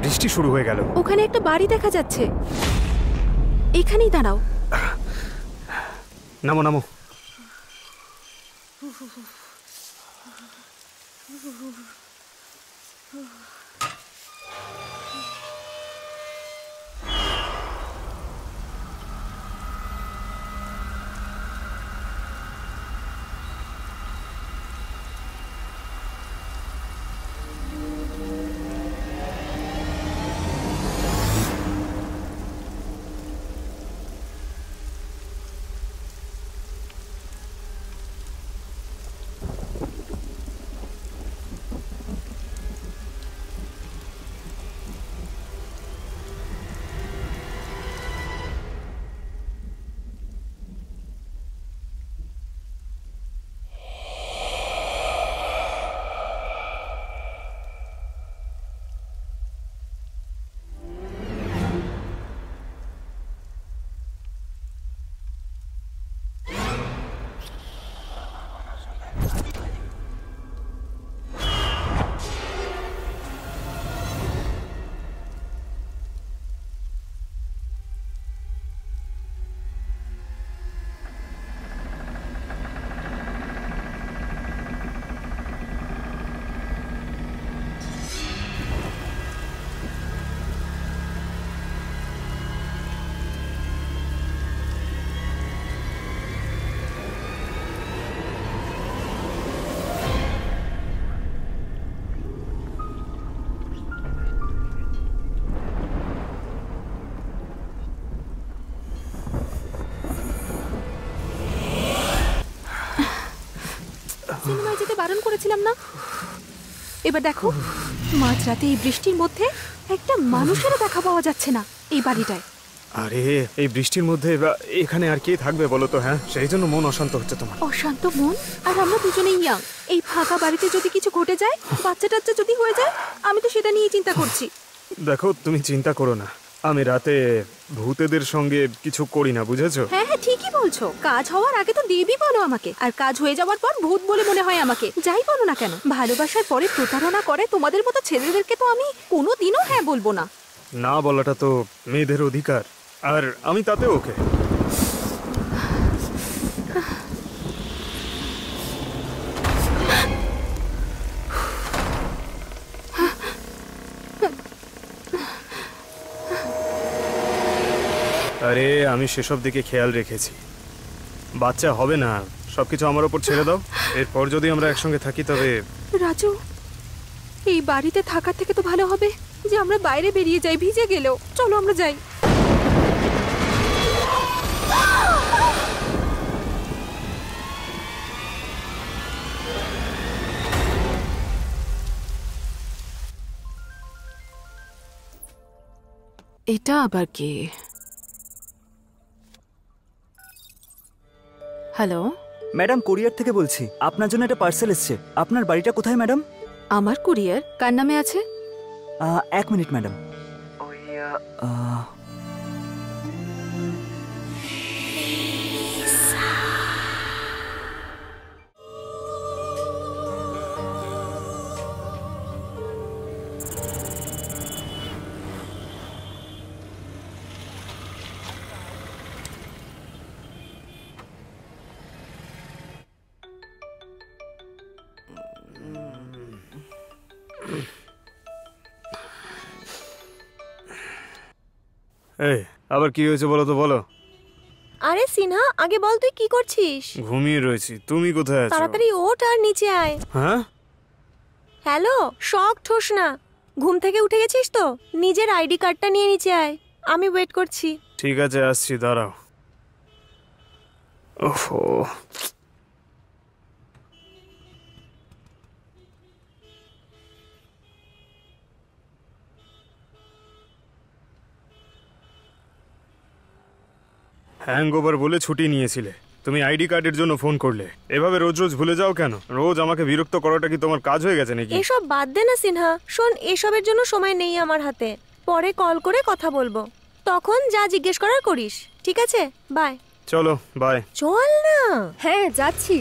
বৃষ্টি শুরু হয়ে গেল। ওখানে একটা বাড়ি দেখা যাচ্ছে, এখানেই দাঁড়াও। নামো নামো। সিনেমায় যেতে বারণ করেছিলাম না? এবার দেখো, মাঝরাতে এই বৃষ্টির মধ্যে একটা মানুষেরও দেখা পাওয়া যাচ্ছে না এই বাড়িটায়। আরে এই বৃষ্টির মধ্যে এখানে আর কে থাকবে বলো তো? হ্যাঁ, সেই জন্য মন অশান্ত হচ্ছে তোমার। অশান্ত মন? আর আমরা দুজনেই ইয়াং। এই ফাঁকা বাড়িতে যদি কিছু ঘটে যায়, বাচ্চা টাচ্চা যদি হয়ে যায়, আমি তো সেটা নিয়ে চিন্তা করছি। দেখো, তুমি চিন্তা করো না, আমি রাতে ভূতেদের সঙ্গে কিছু করি না, বুঝেছো? হ্যাঁ হ্যাঁ, ঠিকই বলছো। কাজ হওয়ার আগে তো দেবী বলো আমাকে, আর কাজ হয়ে যাওয়ার পর ভূত বলে মনে হয় আমাকে। যাই বলো না কেন, ভালোবাসার পরে প্রতারণা করে তোমাদের মতো ছেলেদেরকে তো আমি কোনোদিনও হ্যাঁ বলবো না। না বলাটা তো মেয়েদের অধিকার, আর আমি তাতে ওকে। আরে আমি সেসব দিকে খেয়াল রেখেছি। বাচ্চা হবে না, সবকিছু আমার ওপর ছেড়ে দাও। এরপর যদি আমরা একসঙ্গে থাকি তবে। রাজু, এই বাড়িতে থাকার থেকে তো ভালো হবে যে আমরা বাইরে বেরিয়ে যাই, ভিজে গেলেও। চলো আমরা যাই। এটা আবার কে? হ্যালো ম্যাডাম, কোরিয়ার থেকে বলছি। আপনার জন্য একটা পার্সেল এসেছে। আপনার বাড়িটা কোথায় ম্যাডাম? আমার কুরিয়ার কার নামে আছে? 1 মিনিট ম্যাডাম। এই আবার কি হয়েছে বলো তো, বলো। আরে সিনহা, আগে বল তুই কি করছিস? ঘুমিয়ে রয়েছি, তুমি কোথায় আছো? তাড়াতাড়ি ওঠ আর নিচে আয়। হ্যাঁ, হ্যালো, শক ঠোস না। ঘুম থেকে উঠে গেছিস তো? নিজের আইডি কার্ডটা নিয়ে নিচে আয়, আমি ওয়েট করছি। ঠিক আছে, আসছি, দাঁড়াও। ওহো, হ্যাংওভার বলে ছুটি নিয়েছিলে, তুমি আইডি কার্ডের জন্য ফোন করলে। এভাবে রোজ রোজ ভুলে যাও কেন? রোজ আমাকে বিরক্ত করাটা কি তোমার কাজ হয়ে গেছে নাকি? এসব বাদ দে না সিনহা। শোন, এসবের জন্য সময় নেই আমার হাতে। পরে কল করে কথা বলবো, তখন যা জিজ্ঞেস করার করিস। ঠিক আছে, বাই। চলো, বাই। চল না। হ্যাঁ, যাচ্ছি।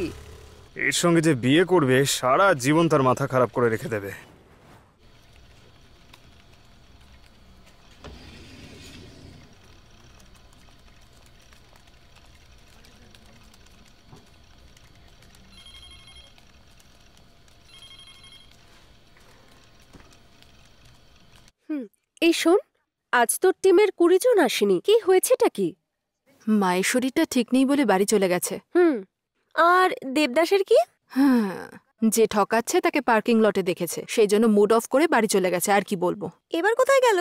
এর সঙ্গে যে বিয়ে করবে সারা জীবন তার মাথা খারাপ করে রেখে দেবে। এই শোন, আজ তোর টিমের 20 জন আসেনি, কি হয়েছেটা কি? মায়ের শরীরটা ঠিক নেই বলে বাড়ি চলে গেছে। আর দেবদাসের কি? হ্যাঁ, যে ঠকাচ্ছে তাকে পার্কিং লটে দেখেছে, সেই জন্য মুড অফ করে বাড়ি চলে গেছে। আর কি বলবো। এবার কোথায় গেল?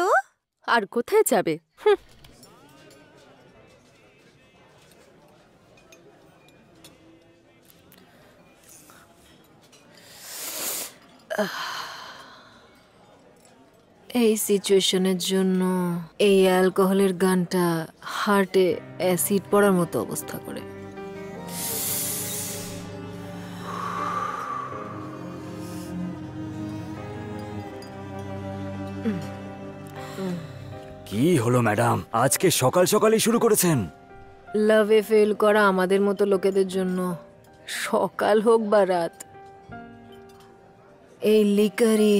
আর কোথায় যাবে? এই সিচুয়েশনের জন্য এই অ্যালকোহলের গানটা হার্টে অ্যাসিড পড়ার মতো অবস্থা করে। কি হলো ম্যাডাম, আজকে সকাল সকালই শুরু করেছেন? লাভে ফেল করা আমাদের মতো লোকেদের জন্য সকাল হোক বা রাত, এই লিকারই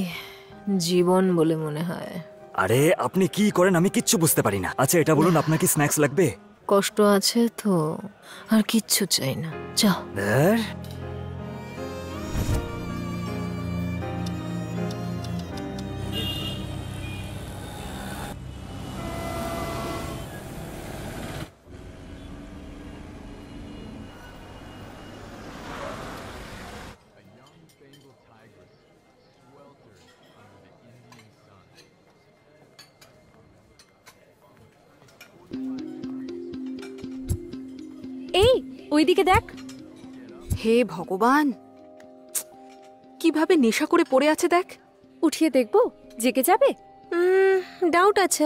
জীবন বলে মনে হয়। আরে আপনি কি করেন আমি কিচ্ছু বুঝতে পারি না। আচ্ছা এটা বলুন, আপনার কি স্ন্যাক্স লাগবে? কষ্ট আছে তো, আর কিচ্ছু চাই না, যাও। এই ওইদিকে দেখ। হে ভগবান, কিভাবে নেশা করে পড়ে আছে দেখ। উঠিয়ে দেখবো, জেগে যাবে। ডাউট আছে।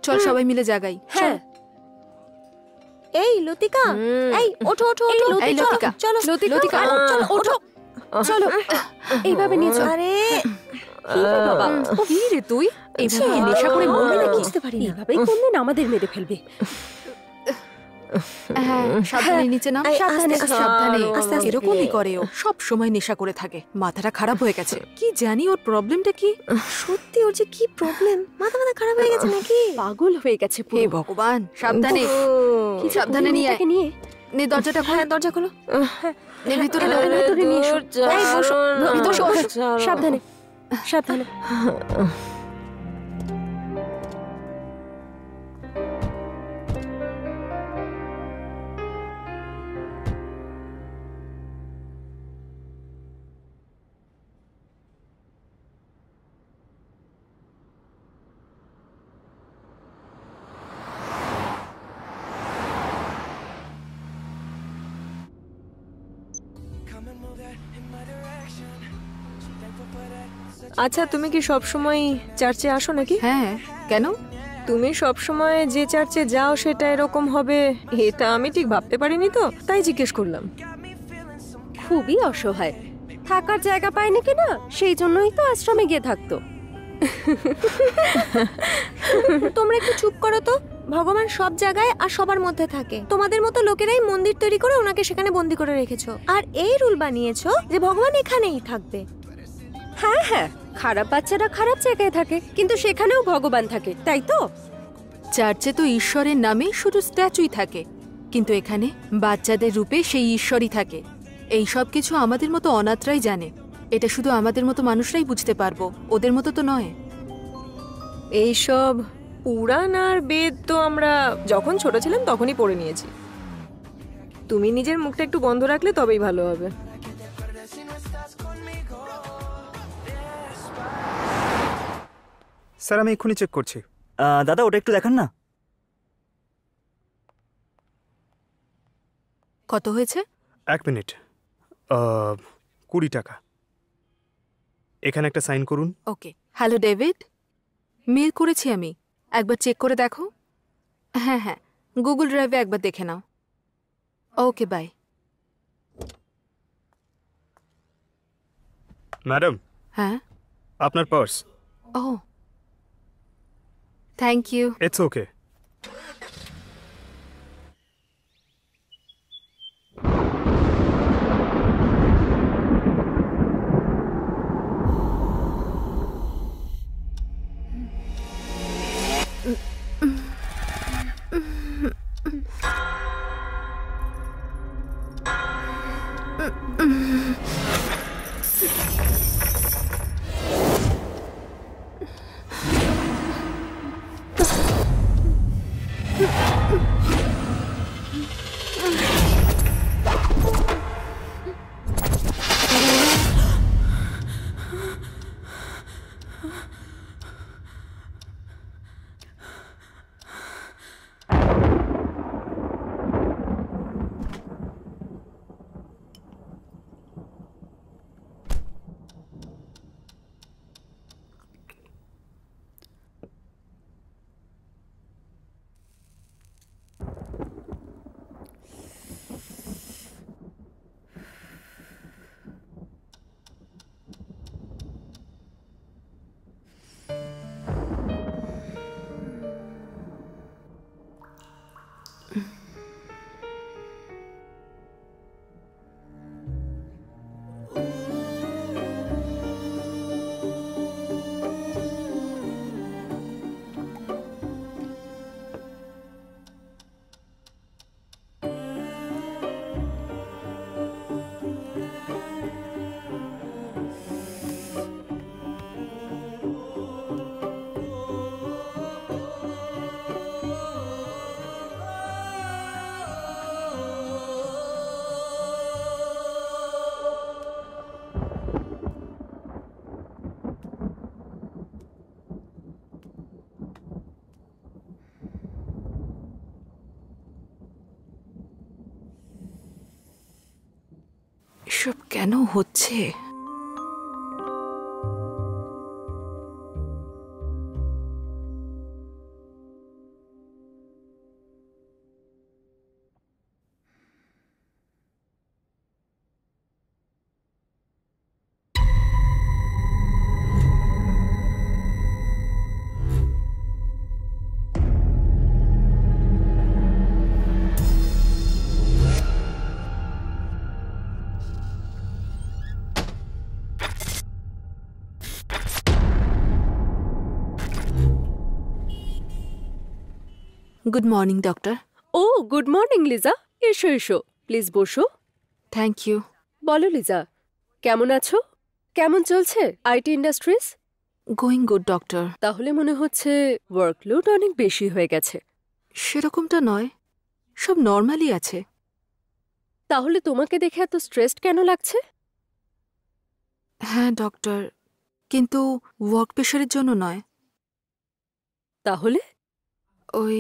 চল সবাই মিলে জাগাই। হ্যাঁ। এই লতিকা, এই ওঠো ওঠো ওঠো। এই লতিকা, চলো লতিকা, চলো ওঠো। চলো এইভাবে নিয়ে চল। আরে বাবা, কি রে তুই? এইভাবে কি নেশা করে মরবি নাকি? বুঝতে পারি না, এইভাবেই কোনদিন আমাদের মেরে ফেলবে। হ্যাঁ, সাবধানে নিচে নাম। এই, সাবধানে আস্তে, সাবধানে। আস্তে, আস্তে। এরকমই করে ও, সব সময় নেশা করে থাকে। মাথাটা খারাপ হয়ে গেছে। কি জানি ওর প্রবলেমটা কি। সত্যি ওর যে কি প্রবলেম, মাথা খারাপ হয়ে গেছে নাকি? পাগল হয়ে গেছে হে পুরো। ভগবান, সাবধানে। কি যে সাবধানে করি নিয়ে আয়। মেয়েটাকে নিয়ে। নে দরজাটা খোল। দরজা খোলো। নে ভিতরে এলো, ঢোক। এলো, ভেতরে নিয়ে এসো। এই বসো, ভিতরে বসো। সাবধানে সাবধানে। আচ্ছা তুমি কি সব সময় চার্চে আসো নাকি? হ্যাঁ, কেন? তুমি সব সময় যে চার্চে যাও সেটা এরকম হবে এটা আমি ঠিক ভাবতে পারিনি, তো তাই জিজ্ঞেস করলাম। খুবই অসহায়, থাকার জায়গা পায় নাকি না, সেই জন্যই তো আশ্রমে গিয়ে থাকতো। তোমরা একটু চুপ করো তো। ভগবান সব জায়গায় আর সবার মধ্যে থাকে। তোমাদের মতো লোকেরাই মন্দির তৈরি করে ওনাকে সেখানে বন্দি করে রেখেছো, আর এই রুল বানিয়েছো যে ভগবান এখানেই থাকবে। হ্যাঁ হ্যাঁ, খারাপ বাচ্চারা খারাপ জায়গায় থাকে, কিন্তু সেখানেও ভগবান থাকে, তাই তো? চার্চে তো ঈশ্বরের নামে শুধু স্ট্যাচুই থাকে, কিন্তু এখানে বাচ্চাদের রূপে সেই ঈশ্বরই থাকে। এই সব কিছু আমাদের মতো অনাথরাই জানে। এটা শুধু আমাদের মতো মানুষরাই বুঝতে পারবো, ওদের মতো তো নয়। এইসব পুরাণ আর বেদ তো আমরা যখন ছোট ছিলাম তখনই পড়ে নিয়েছি। তুমি নিজের মুখটা একটু বন্ধ রাখলে তবেই ভালো হবে। স্যার আমি এক্ষুনি চেক করছি। দাদা ওটা একটু দেখান না। কত হয়েছে? 1 মিনিট। 20 টাকা। এখানে একটা সাইন করুন। ওকে। হ্যালো ডেভিড, মেল করেছি আমি, একবার চেক করে দেখো। হ্যাঁ হ্যাঁ, গুগল ড্রাইভে একবার দেখে নাও। Okay bye. ম্যাডাম, হ্যাঁ, আপনার purse. O thank you. It's okay. কেন হচ্ছে? Good morning doctor. Oh good morning Liza, এসো এসো, প্লিজ বসো। Thank you. বলো লিজা, কেমন আছো? কেমন চলছে IT industries? Going good doctor. তাহলে মনে হচ্ছে ওয়ার্কলোড অনেক বেশি হয়ে গেছে। সেরকমটা নয়, সব নর্মালি আছে। তাহলে তোমাকে দেখে এত স্ট্রেসড কেন লাগছে? হ্যাঁ ডক্টর, কিন্তু ওয়ার্ক প্রেশারের জন্য নয়। তাহলে ওই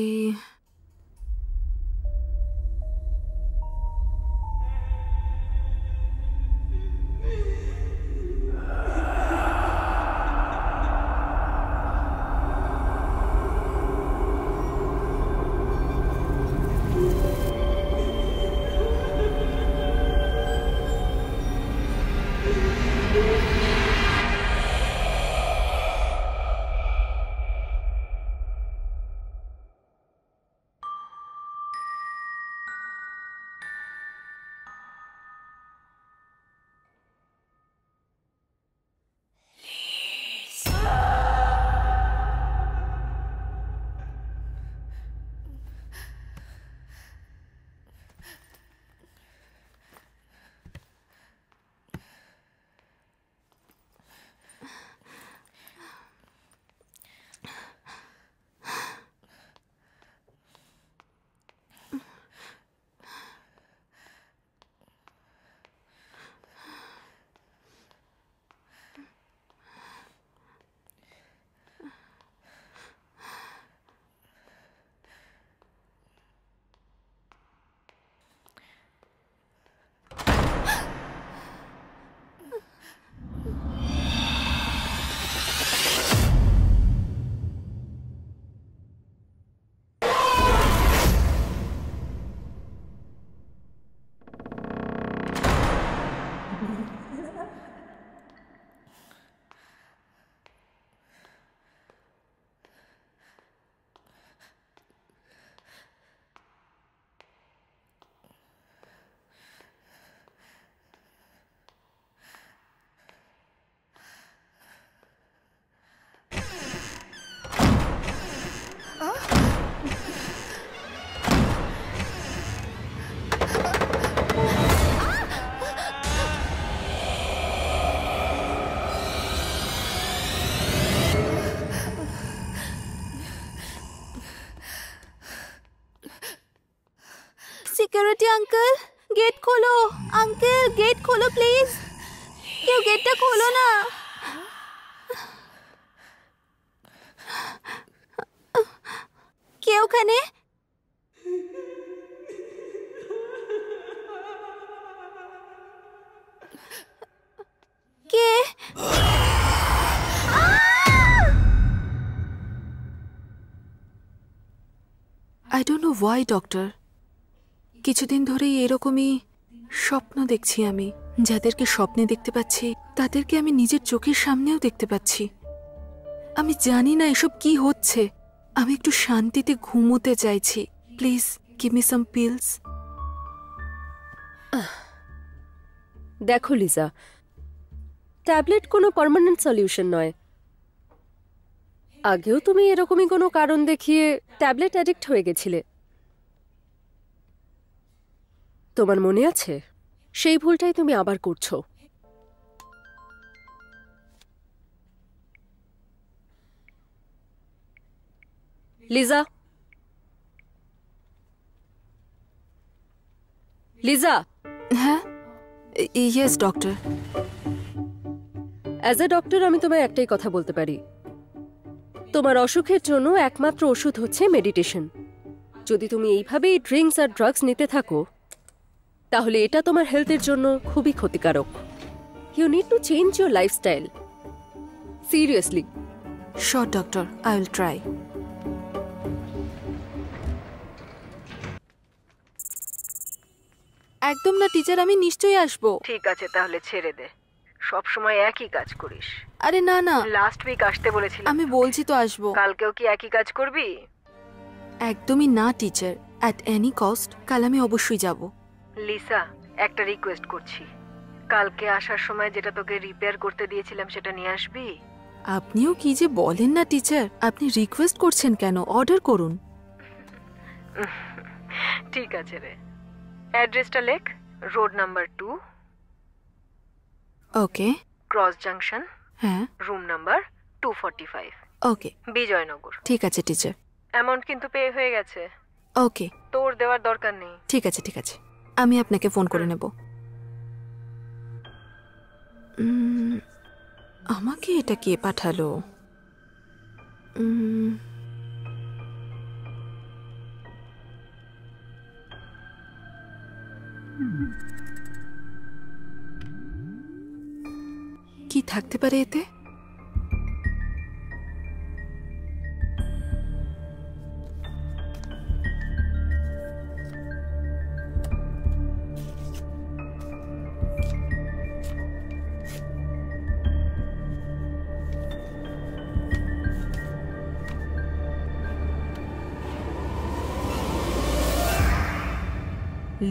সিকিউরিটি আঙ্কেল, গেট খোলো। আঙ্কেল গেট খোলো প্লিজ, কেউ গেটটা খোলো না। কে ওখানে? কে? I don't know why doctor, কিছুদিন ধরেই এরকমই স্বপ্ন দেখছি আমি। যাদেরকে স্বপ্নে দেখতে পাচ্ছি তাদেরকে আমি নিজের চোখের সামনেও দেখতে পাচ্ছি। আমি জানি না এসব কি হচ্ছে। আমি একটু শান্তিতে ঘুমোতে চাইছি। Please give me some pills. দেখো লিজা, ট্যাবলেট কোনো পার্মানেন্ট সলিউশন নয়। আগেও তুমি এরকমই কোনো কারণ দেখিয়ে ট্যাবলেট অ্যাডিক্ট হয়ে গেছিলে। তোমার মনে আছে? সেই ভুলটাই তুমি আবার করছো। লিজা, লিজা। হ্যাঁ, yes doctor. As a doctor আমি তোমায় একটাই কথা বলতে পারি, তোমার অসুখের জন্য একমাত্র ওষুধ হচ্ছে মেডিটেশন। যদি তুমি এইভাবেই ড্রিঙ্কস আর ড্রাগস নিতে থাকো তাহলে এটা তোমার হেলথের জন্য খুবই ক্ষতিকারক। You need to change your lifestyle seriously. Sure doctor, I will try. একদম না টিচার, আমি নিশ্চয়ই আসবো। ঠিক আছে, তাহলে ছেড়ে দে, সব সময় একই কাজ করিস। আরে না না, লাস্ট উইক আসতে বলেছিলাম। আমি বলছি তো আসবো। কালকেও কি একই কাজ করবি? একদমই না টিচার, অ্যাট এনি কস্ট কাল আমি অবশ্যই যাব। লিসা, একটা রিকোয়েস্ট করছি, কালকে আসার সময় যেটা তোকে রিপেয়ার করতে দিয়েছিলাম সেটা নিয়ে আসবি। আপনিও কি যে বলেন না টিচার, আপনি রিকোয়েস্ট করছেন কেন? অর্ডার করুন। ঠিক আছে রে, অ্যাড্রেসটা লেখ। রোড নাম্বার 2, ওকে। ক্রস জাংশন, হ্যাঁ। রুম নাম্বার 245, ওকে, বিজয়নগর। ঠিক আছে টিচার। অ্যামাউন্ট কিন্তু পে হয়ে গেছে। ওকে, তোর দেওয়ার দরকার নেই। ঠিক আছে ঠিক আছে, আমি আপনাকে ফোন করে নেব। আমাকে এটা কে পাঠালো? কি থাকতে পারে এতে?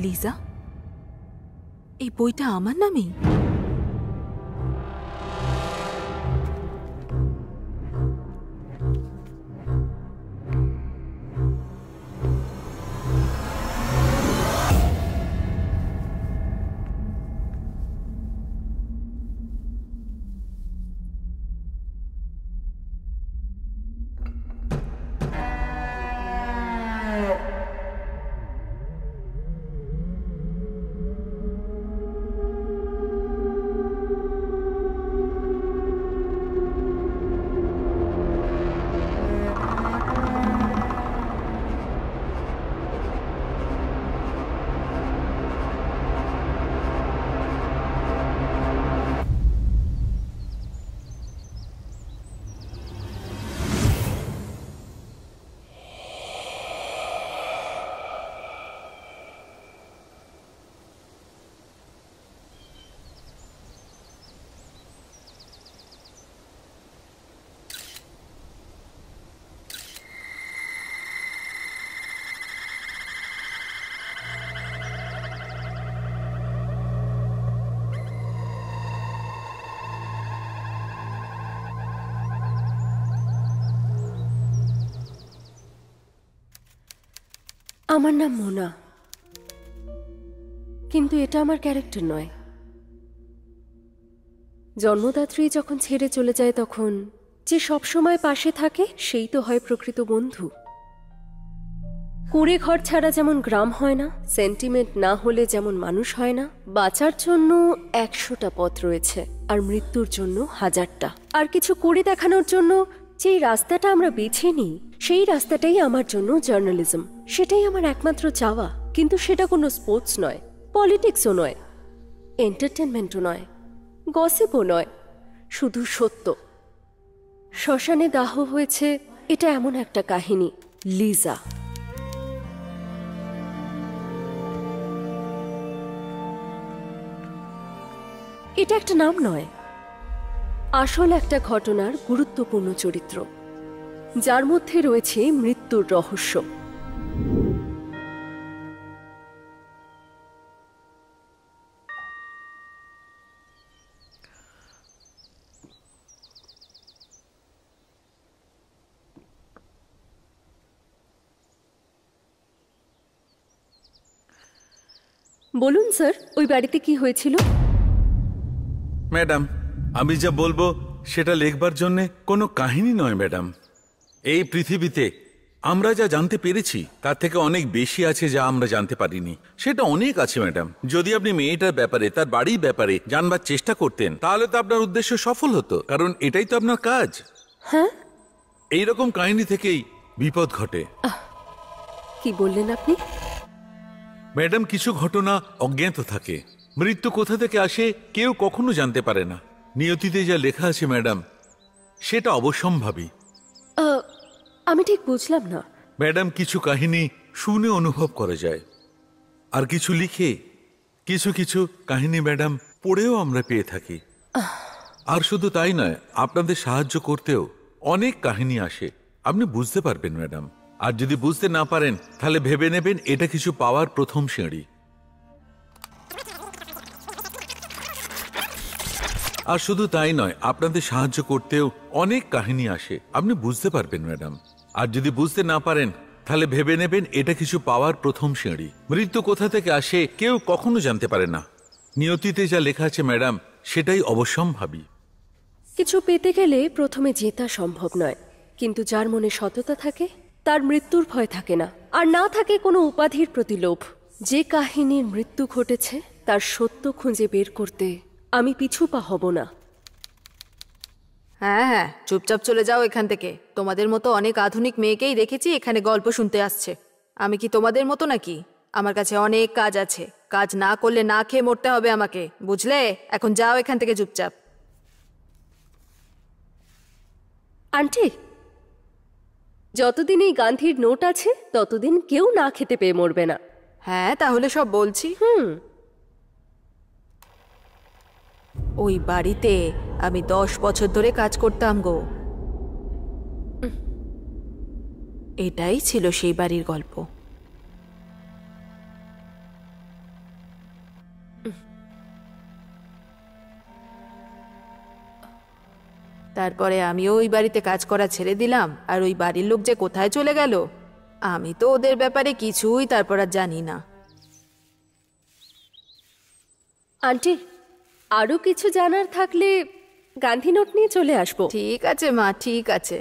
লিজা, এই বইটা আমার নামেই? আমার নাম মোনা, কিন্তু এটা আমার ক্যারেক্টার নয়। জন্মদাত্রী যখন ছেড়ে চলে যায় তখন যে সব সময় পাশে থাকে সেই তো হয় প্রকৃত বন্ধু। কুড়ে ঘর ছাড়া যেমন গ্রাম হয় না, সেন্টিমেন্ট না হলে যেমন মানুষ হয় না, বাঁচার জন্য 100টা পথ রয়েছে আর মৃত্যুর জন্য 1000টা। আর কিছু করে দেখানোর জন্য যেই রাস্তাটা আমরা বেছে নিই সেই রাস্তাটাই আমার জন্য জার্নালিজম। সেটাই আমার একমাত্র চাওয়া। কিন্তু সেটা কোনো স্পোর্টস নয়, পলিটিক্সও নয়, এন্টারটেনমেন্টও নয়, গসিপও নয়, শুধু সত্য। শ্মশানে দাহ হয়েছে এটা এমন একটা কাহিনী, লিজা। এটা একটা নাম নয়, আসল একটা ঘটনার গুরুত্বপূর্ণ চরিত্র, যার মধ্যে রয়েছে মৃত্যুর রহস্য। বলুন স্যার, ওই বাড়িতে কি হয়েছিল? ম্যাডাম, আমি যা বলবো সেটা লেখবার জন্য কোনো কাহিনী নয় ম্যাডাম। এই পৃথিবীতে আমরা যা জানতে পেরেছি তার থেকে অনেক বেশি আছে যা আমরা জানতে পারিনি। সেটা অনেক আছে ম্যাডাম। যদি আপনি মেয়েটার ব্যাপারে, তার বাড়ির ব্যাপারে জানবার চেষ্টা করতেন তাহলে তো আপনার উদ্দেশ্য সফল হতো, কারণ এটাই তো আপনার কাজ। হ্যাঁ, এইরকম কাহিনী থেকেই বিপদ ঘটে। কি বললেন আপনি? ম্যাডাম, কিছু ঘটনা অজ্ঞাত থাকে, মৃত্যু কোথা থেকে আসে কেউ কখনো জানতে পারে না। নিয়তিতে যা লেখা আছে ম্যাডাম, সেটা অবশ্যম্ভাবী। আমি ঠিক বুঝলাম না। ম্যাডাম, কিছু কাহিনী শুনে অনুভব করা যায়, আর কিছু লিখে, কিছু কিছু কাহিনী ম্যাডাম পড়েও আমরা পেয়ে থাকি। আর শুধু তাই নয়, আপনাদের সাহায্য করতেও অনেক কাহিনী আসে, আপনি বুঝতে পারবেন ম্যাডাম। আর যদি বুঝতে না পারেন তাহলে ভেবে নেবেন এটা কিছু পাওয়ার প্রথম সিঁড়ি। আর শুধু তাই নয়, আপনাদের সাহায্য করতেও অনেক কাহিনী আসে, আপনি বুঝতে পারবেন ম্যাডাম। আর যদি বুঝতে না পারেন তাহলে ভেবে নেবেন এটা কিছু পাওয়ার প্রথম সিঁড়ি। মৃত্যু কোথা থেকে আসে কেউ কখনো জানতে পারে না। নিয়তিতে যা লেখা আছে ম্যাডাম, সেটাই অবশ্যম্ভাবী। কিছু পেতে গেলে প্রথমে জেতা সম্ভব নয়, কিন্তু যার মনে সততা থাকে তার মৃত্যুর ভয় থাকে না, আর না থাকে কোনো উপাধির প্রতি লোভ। যে কাহিনীর মৃত্যু ঘটেছে তার সত্য খুঁজে বের করতে আমি পিছু পা হব না। হ্যাঁ হ্যাঁ, চুপচাপ চলে যাও এখান থেকে। তোমাদের মতো অনেক আধুনিক মেয়েকেই দেখেছি এখানে গল্প শুনতে আসছে। আমি কি তোমাদের মতো নাকি? আমার কাছে অনেক কাজ আছে, কাজ না করলে না খেয়ে মরতে হবে আমাকে, বুঝলে? এখন যাও এখান থেকে চুপচাপ। আন্টি, যতদিন এই গান্ধীর নোট আছে ততদিন কেউ না খেতে পেয়ে মরবে না। হ্যাঁ, তাহলে সব বলছি। ওই বাড়িতে আমি 10 বছর ধরে কাজ করতাম গো। এটাই ছিল সেই বাড়ির গল্প। তারপরে আমিও ওই বাড়িতে কাজ করা ছেড়ে দিলাম, আর ওই বাড়ির লোক যে কোথায় চলে গেল আমি তো ওদের ব্যাপারে কিছুই তারপর আর জানি না। আন্টি, আরো কিছু জানার থাকলে গান্ধী নোট নিয়ে চলে আসবো। ঠিক আছে মা, ঠিক আছে।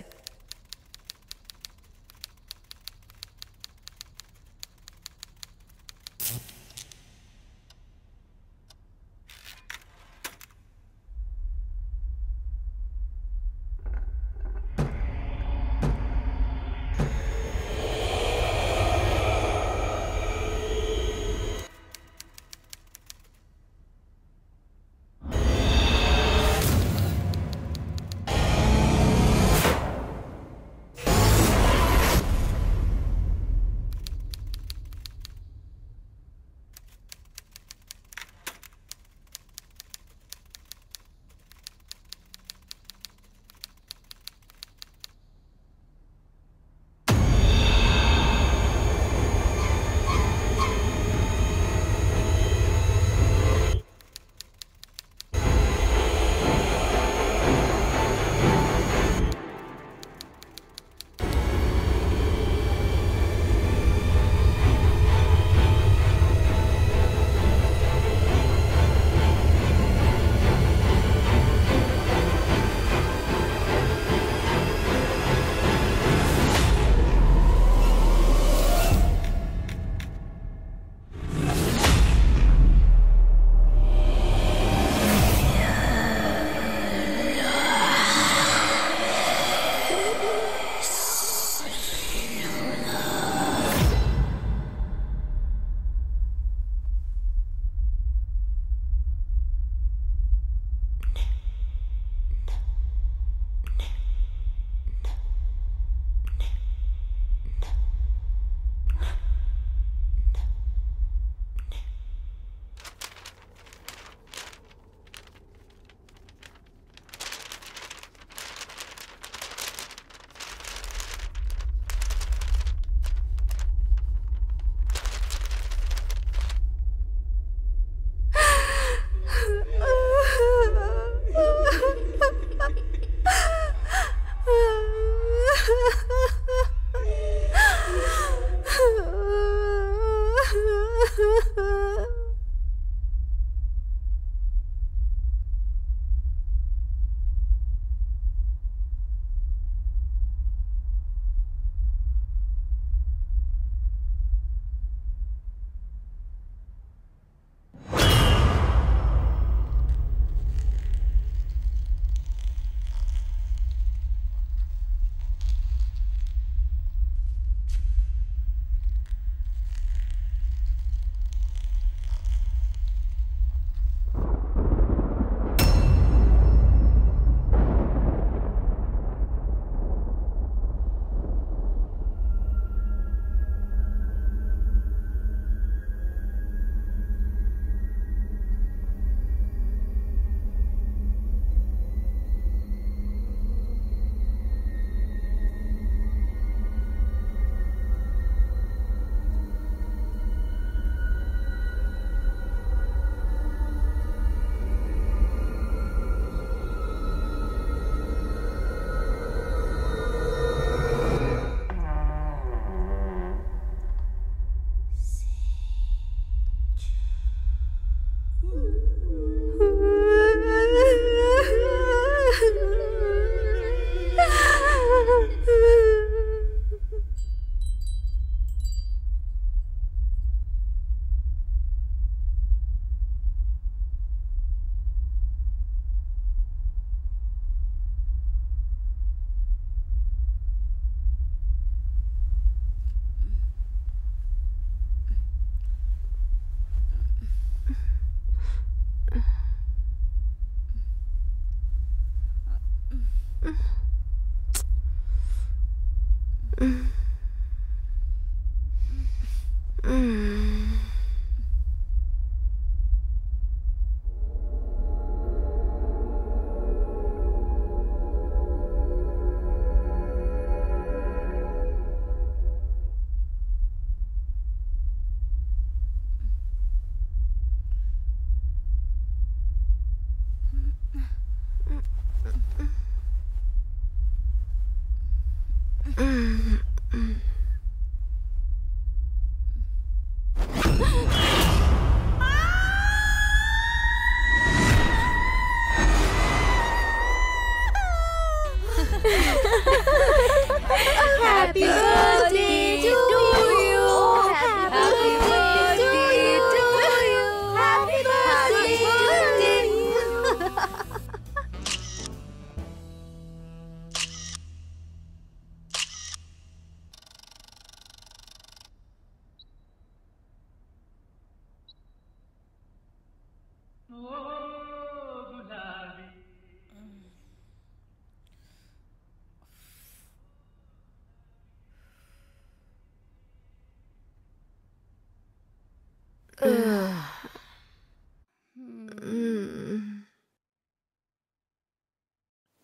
Happy birthday to you. Happy birthday to you. Happy birthday.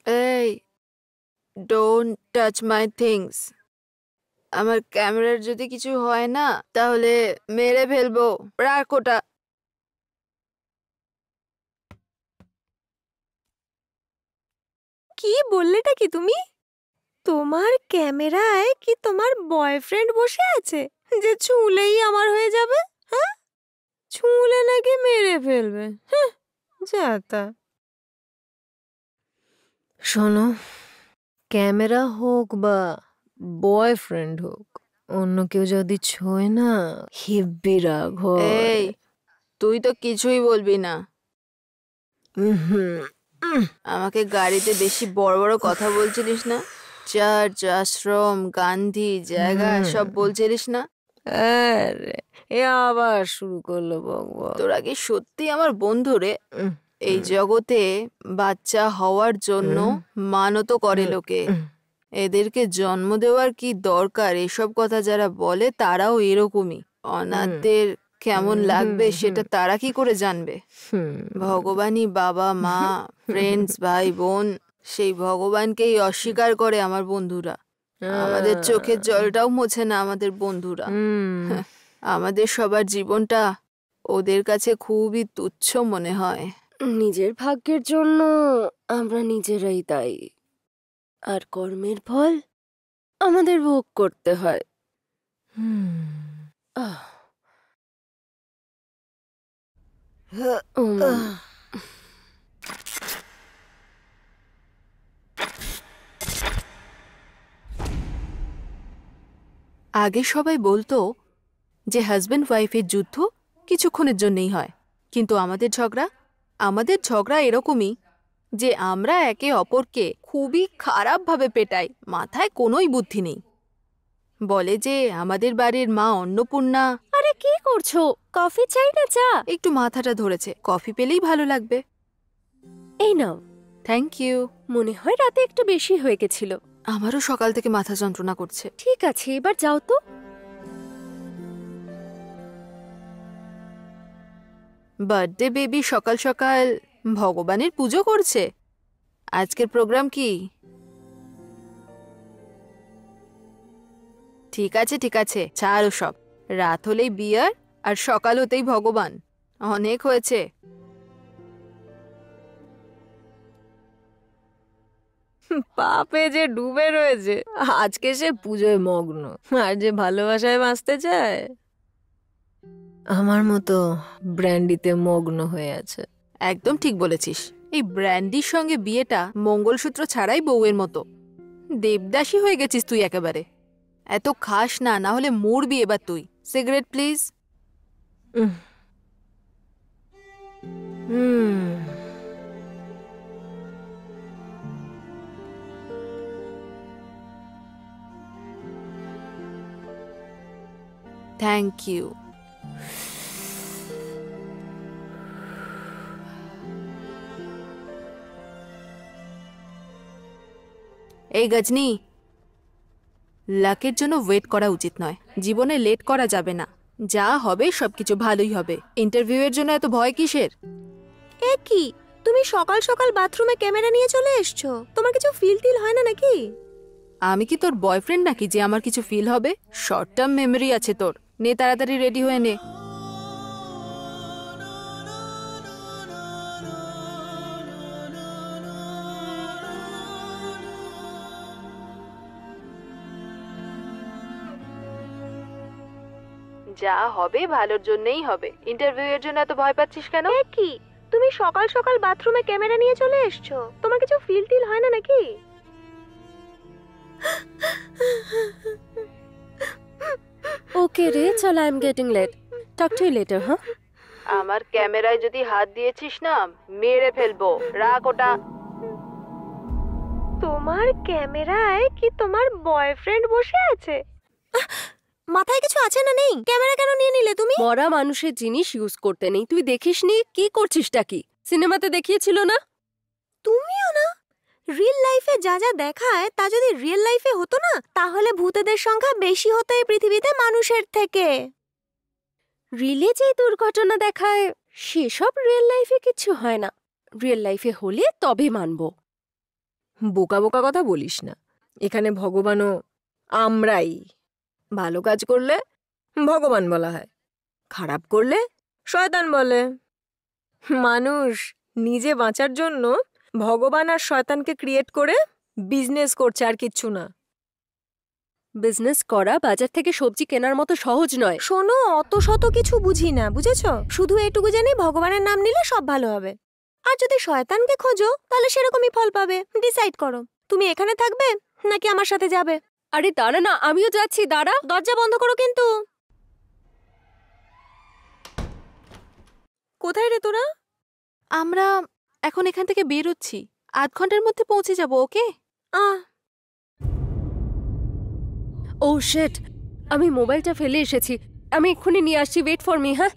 এই ডোন্ট টাচ মাই থিংস। আমার ক্যামেরার যদি কিছু হয় না তাহলে মেরে ফেলবো। রাখ ওটা। কি বললেটা কি তুমি? তোমার ক্যামেরায় কি তোমার বয়ফ্রেন্ড বসে আছে যে ছুঁলেই আমার হয়ে যাবে? হ্যাঁ, ছুঁলে নাকি মেরে ফেলবে? হ্যাঁ, যা তা। শোনো, ক্যামেরা হোক বা বয়ফ্রেন্ড হোক, অন্য কেউ যদি ছোঁয় না হিব্বি রাগ হয়। এই তুই তো কিছুই বলবি না। আমাকে গাড়িতে বেশি বড় বড় কথা বলছিলিস না? চার্চ, আশ্রম, গান্ধী জায়গা সব বলছিলিস না? আরে এ আবার শুরু করলো বকবক। তোরা কি সত্যি আমার বন্ধু রে? এই জগতে বাচ্চা হওয়ার জন্য মানত করে লোকে। এদেরকে জন্ম দেওয়ার কি দরকার? এসব কথা যারা বলে তারাও এরকমই। অনাথদের কেমন লাগবে সেটা তারা কি করে জানবে? ভগবানই বাবা মা ফ্রেন্ডস ভাই বোন, সেই ভগবানকেই অস্বীকার করে আমার বন্ধুরা। আমাদের চোখের জলটাও মোছে না আমাদের বন্ধুরা। আমাদের সবার জীবনটা ওদের কাছে খুবই তুচ্ছ মনে হয়। নিজের ভাগ্যের জন্য আমরা নিজেরাই দায়ী, আর কর্মের ফল আমাদের ভোগ করতে হয়। আহ। আগে সবাই বলতো যে হাজব্যান্ড ওয়াইফের যুদ্ধ কিছুক্ষণের জন্যই হয়, কিন্তু আমাদের ঝগড়া এরকমই যে আমরা একে অপরকে খুবই খারাপভাবে পেটাই। মাথায় কোনোই বুদ্ধি নেই। বলে যে আমাদের বাড়ির মা অন্নপূর্ণা। আরে কি করছো? কফি চাই না চা? একটু মাথাটা ধরেছে, কফি পেলেই ভালো লাগবে। এই নাও। Thank you. মনে হয় রাতে একটু বেশি হয়ে গেছিল। আমারও সকাল থেকে মাথা যন্ত্রণা করছে। ঠিক আছে, এবার যাও তো। বার্থডে বেবি সকাল সকাল ভগবানের পুজো করছে। আজকের প্রোগ্রাম কি? ঠিক আছে ছাড়ো সব। রাত হলেই বিয়ার আর সকাল হতেই ভগবান। অনেক হয়েছে। পাপে যে ডুবে রয়েছে, আজকে সে পুজোয় মগ্ন, আর যে ভালোবাসায় বাঁচতে চায় আমার মতো ব্র্যান্ডিতে মগ্ন হয়ে আছে। একদম ঠিক বলেছিস। এই ব্র্যান্ডির সঙ্গে বিয়েটা মঙ্গলসূত্র ছাড়াই বউয়ের মতো। দেবদাসী হয়ে গেছিস তুই একেবারে। এত খাস না, না হলে মরবি এবার তুই। Cigarette please. Thank you. এই গজনি, লাকের জন্য ওয়েট করা উচিত নয়। জীবনে লেট করা যাবে না। যা হবে সবকিছু ভালোই হবে। ইন্টারভিউ এর জন্য এত ভয় কিসের? এ কি, তুমি সকাল সকাল বাথরুমে ক্যামেরা নিয়ে চলে এসছো? তোমার কিছু ফিল টিল হয় না নাকি? আমি কি তোর বয়ফ্রেন্ড নাকি যে আমার কিছু ফিল হবে? শর্ট টার্ম মেমরি আছে তোর। নে তাড়াতাড়ি রেডি হয়ে নে। যা হবে ভালোর জন্যই হবে। ইন্টারভিউ এর জন্য এত ভয় পাচ্ছিস কেন? এ কি, তুমি সকাল সকাল বাথরুমে ক্যামেরা নিয়ে চলে এসছো? তোমার কিছু ফিল টিল হয় না নাকি? ওকে রে, চল, I am getting late. Talk to you later. হ্যাঁ, আমার ক্যামেরায় যদি হাত দিয়েছিস না, মেরে ফেলবো। রাখ ওটা। তোমার ক্যামেরায় কি তোমার বয়ফ্রেন্ড বসে আছে? মাথায় কিছু আছে না নেই? ক্যামেরা কেন নিয়ে নিলে তুমি? মরা মানুষের জিনিস ইউজ করতে নেই। তুই দেখিসনি? কি করছিসটা কি? সিনেমাতে দেখিয়েছিল না? তুমিও না? রিয়েল লাইফে যা যা দেখায় তা যদি রিয়েল লাইফে হতো না, তাহলে ভূতেদের সংখ্যা বেশি হতো এই পৃথিবীতে মানুষের থেকে। রিলে যে দুর্ঘটনা দেখায় সেসব রিয়েল লাইফে কিছু হয় না। রিয়েল লাইফে হলে তবে মানবো। বোকা বোকা কথা বলিস না। এখানে ভগবানও আমরাই। ভালো কাজ করলে ভগবান বলা হয়, খারাপ করলে শয়তান বলে। মানুষ নিজে বাঁচার জন্য ভগবান আর শয়তানকে ক্রিয়েট করে বিজনেস করছে, আর কিচ্ছু না। বিজনেস করা বাজার থেকে সবজি কেনার মতো সহজ নয়। শোনো, অত শত কিছু বুঝি না, বুঝেছো? শুধু এটুকু জানি ভগবানের নাম নিলে সব ভালো হবে। আর যদি শয়তানকে খোঁজো তাহলে সেরকমই ফল পাবে। ডিসাইড করো, তুমি এখানে থাকবে নাকি আমার সাথে যাবে? আরে দাঁড়া না, আমিও যাচ্ছি। দাঁড়া। দরজা বন্ধ করো কিন্তু। কোথায় রে তোরা? আমরা এখন এখান থেকে বেরোচ্ছি। 8 ঘন্টার মধ্যে পৌঁছে যাব। ওকে? ও শিট, আমি মোবাইলটা ফেলে এসেছি। আমি এক্ষুনি নিয়ে আসছি। Wait for me. হ্যাঁ,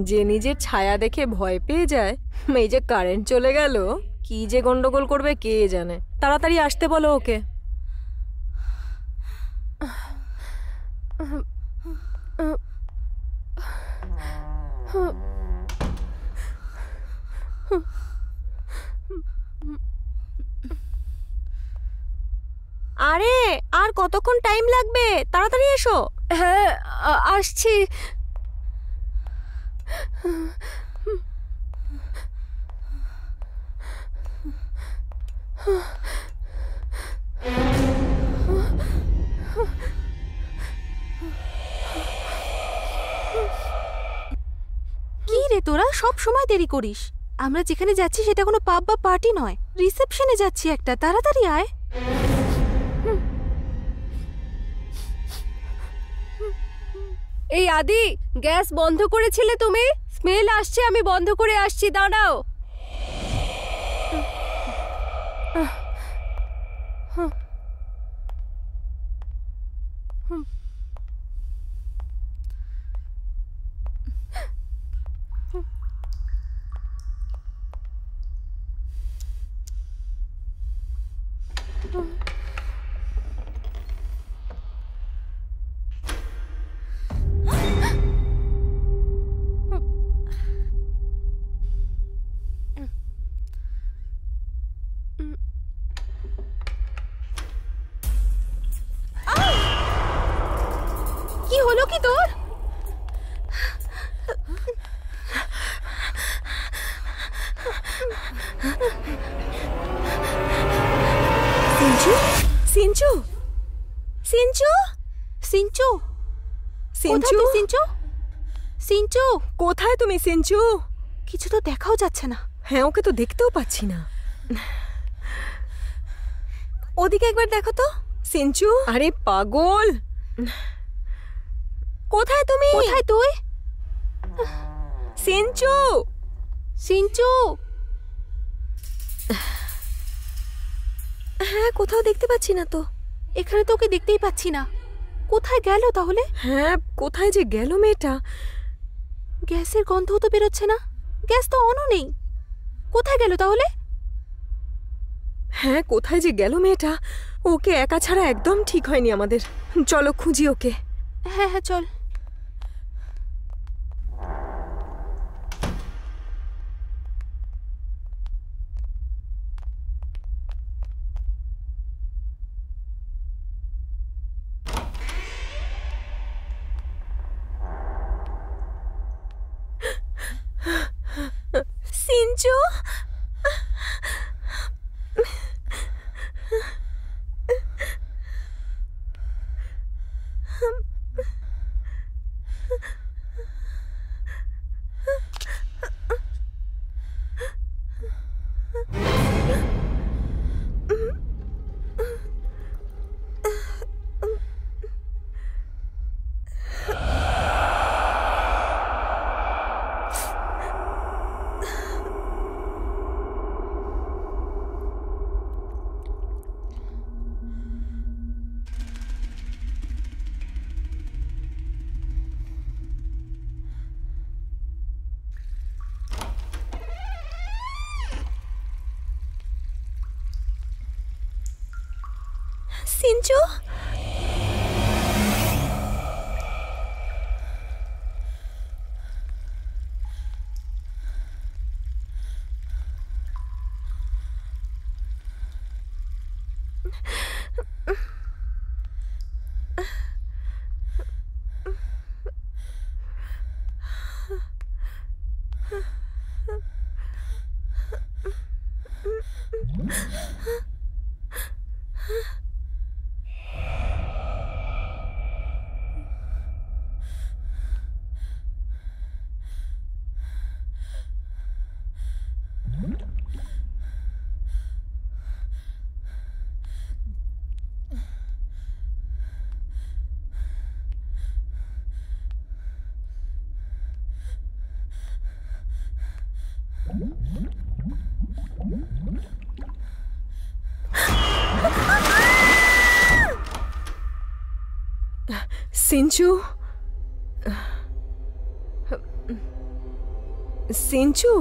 যে নিজের ছায়া দেখে ভয় পেয়ে যায়, এই যে কারেন্ট চলে গেল, কি যে গন্ডগোল করবে কে জানে। তাড়াতাড়ি আসতে বলো ওকে। আরে আর কতক্ষণ টাইম লাগবে? তাড়াতাড়ি এসো। হ্যাঁ, আসছি। কি রে তোরা সব সময় দেরি করিস? আমরা যেখানে যাচ্ছি সেটা কোনো পাব বা পার্টি নয়, রিসেপশনে যাচ্ছি একটা। তাড়াতাড়ি আয়। এই আদি, গ্যাস বন্ধ করেছিলে তুমি? স্মেল আসছে, আমি বন্ধ করে আসছি। দাঁড়াও। কি হলো কি তোর? সিঞ্চু, সিঞ্চু, সিঞ্চু, সিঞ্চু, সিঞ্চু, সিঞ্চু, সিঞ্চু, কোথায় তুমি সিঞ্চু? কিছু তো দেখাও যাচ্ছে না। হ্যাঁ, ওকে তো দেখতেও পাচ্ছি না। ওদিকে একবার দেখো তো। সিঞ্চু, আরে পাগল, কোথায় তুমি? কোথায় তুই? সিঞ্চু, সিঞ্চু। হ্যাঁ কোথাও দেখতে পাচ্ছি না তো। এখানে তো ওকে দেখতেই পাচ্ছি না। কোথায় গেল তাহলে? হ্যাঁ কোথায় যে গেল মেয়েটা? গ্যাসের গন্ধও তো বেরোচ্ছে না, গ্যাস তো অনও নেই। কোথায় গেল তাহলে? হ্যাঁ কোথায় যে গেল মেয়েটা? ওকে একা ছাড়া একদম ঠিক হয়নি আমাদের। চলো খুঁজি ওকে। হ্যাঁ হ্যাঁ চল। সিঞ্চু, সিঞ্চু, সিঞ্চু,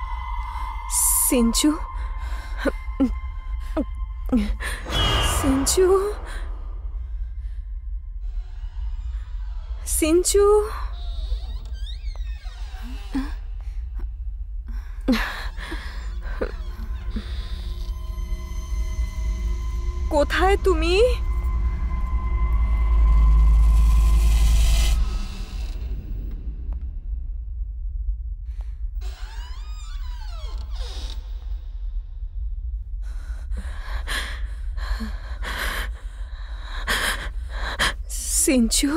সিঞ্চু, সিঞ্চু, সিঞ্চু, সিঞ্চু, কোথায় তুমি? সিঞ্চু,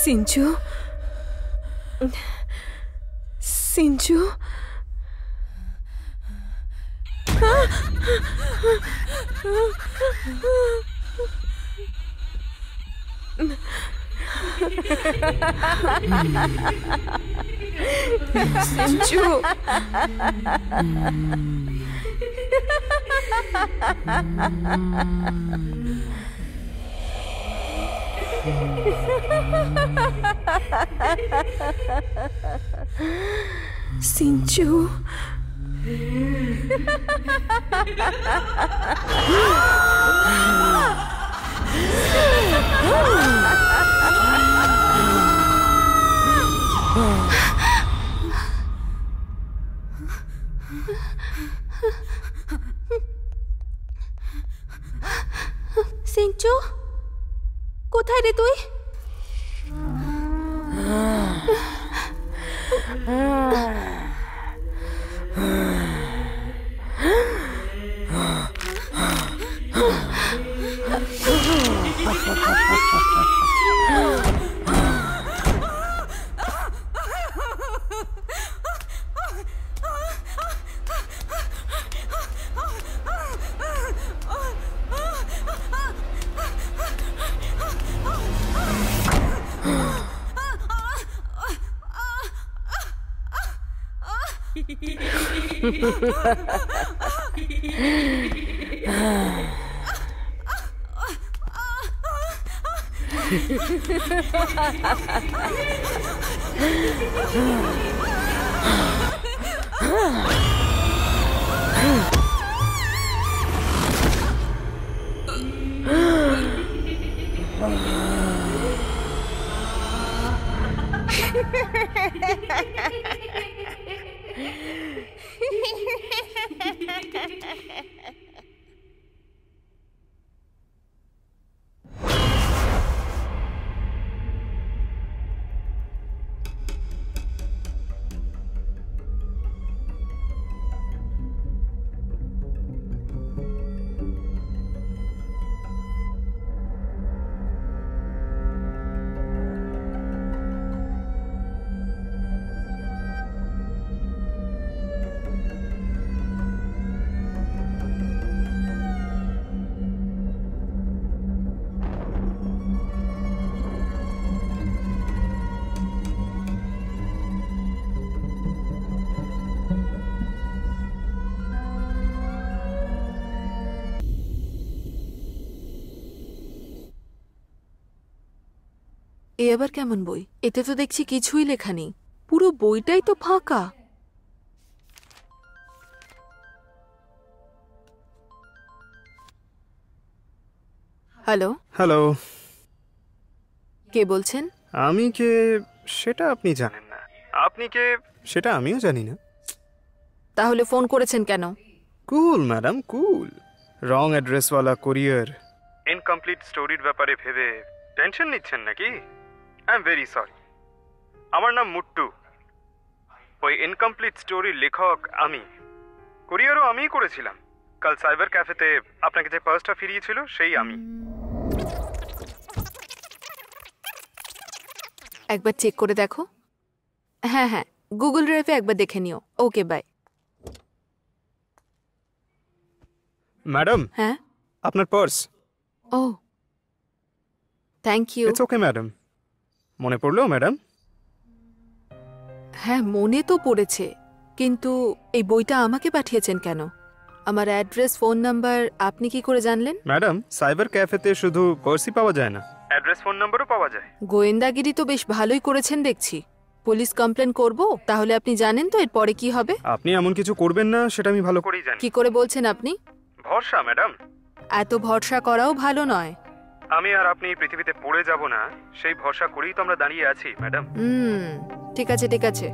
সিঞ্চু, সিঞ্চু, সিঞ্চু, সিঞ্চু, সিঞ্চু, রে তুই? এ আবার কেমন বই? এতে তো দেখছি কিছুই লেখা নেই, পুরো বইটাই তো ফাঁকা। হ্যালো, হ্যালো, কে বলছেন? আমি কে সেটা আপনি জানেন না, আপনি কে সেটা আমিও জানি না। তাহলে ফোন করেছেন কেন? কুল ম্যাডাম, কুল। রং অ্যাড্রেসওয়ালা কোরিয়ার, ইনকমপ্লিট স্টোরির ব্যাপারে ভেবে টেনশন নিচ্ছেন নাকি? I am very sorry. আমার নাম মুট্টু। ওই ইনকমপ্লিট স্টোরির লেখক আমি। কোরিয়ারও আমিই করেছিলাম। কাল সাইবার ক্যাফেতে আপনাকে যে পার্সটা ফিরিয়েছিল সেই আমি। একবার চেক করে দেখো। হ্যাঁ হ্যাঁ, গুগল ড্রাইভে একবার দেখে নিও। ওকে, বাই। ম্যাডাম, হ্যাঁ, আপনার purse. O thank you. It's okay madam. মনে পড়লো ম্যাডাম? হ্যাঁ, মনে তো পড়েছে, কিন্তু এই বইটা আমাকে পাঠিয়েছেন কেন? আমার অ্যাড্রেস, ফোন নাম্বার আপনি কি করে জানলেন? ম্যাডাম, সাইবার ক্যাফেতে শুধু পার্সই পাওয়া যায় না, অ্যাড্রেস ফোন নাম্বারও পাওয়া যায়। গোয়েন্দাগিরি তো বেশ ভালোই করেছেন দেখছি। পুলিশ কমপ্লেন করব, তাহলে আপনি জানেন তো এরপরে কি হবে? আপনি এমন কিছু করবেন না সেটা আমি ভালো করেই জানি। কি করে বলছেন আপনি? ভরসা ম্যাডাম। এত ভরসা করাও ভালো নয়। আমি আর আপনি এই পৃথিবীতে পড়ে যাব না, সেই ভরসা করেই তো আমরা দাঁড়িয়ে আছি ম্যাডাম। ঠিক আছে ঠিক আছে।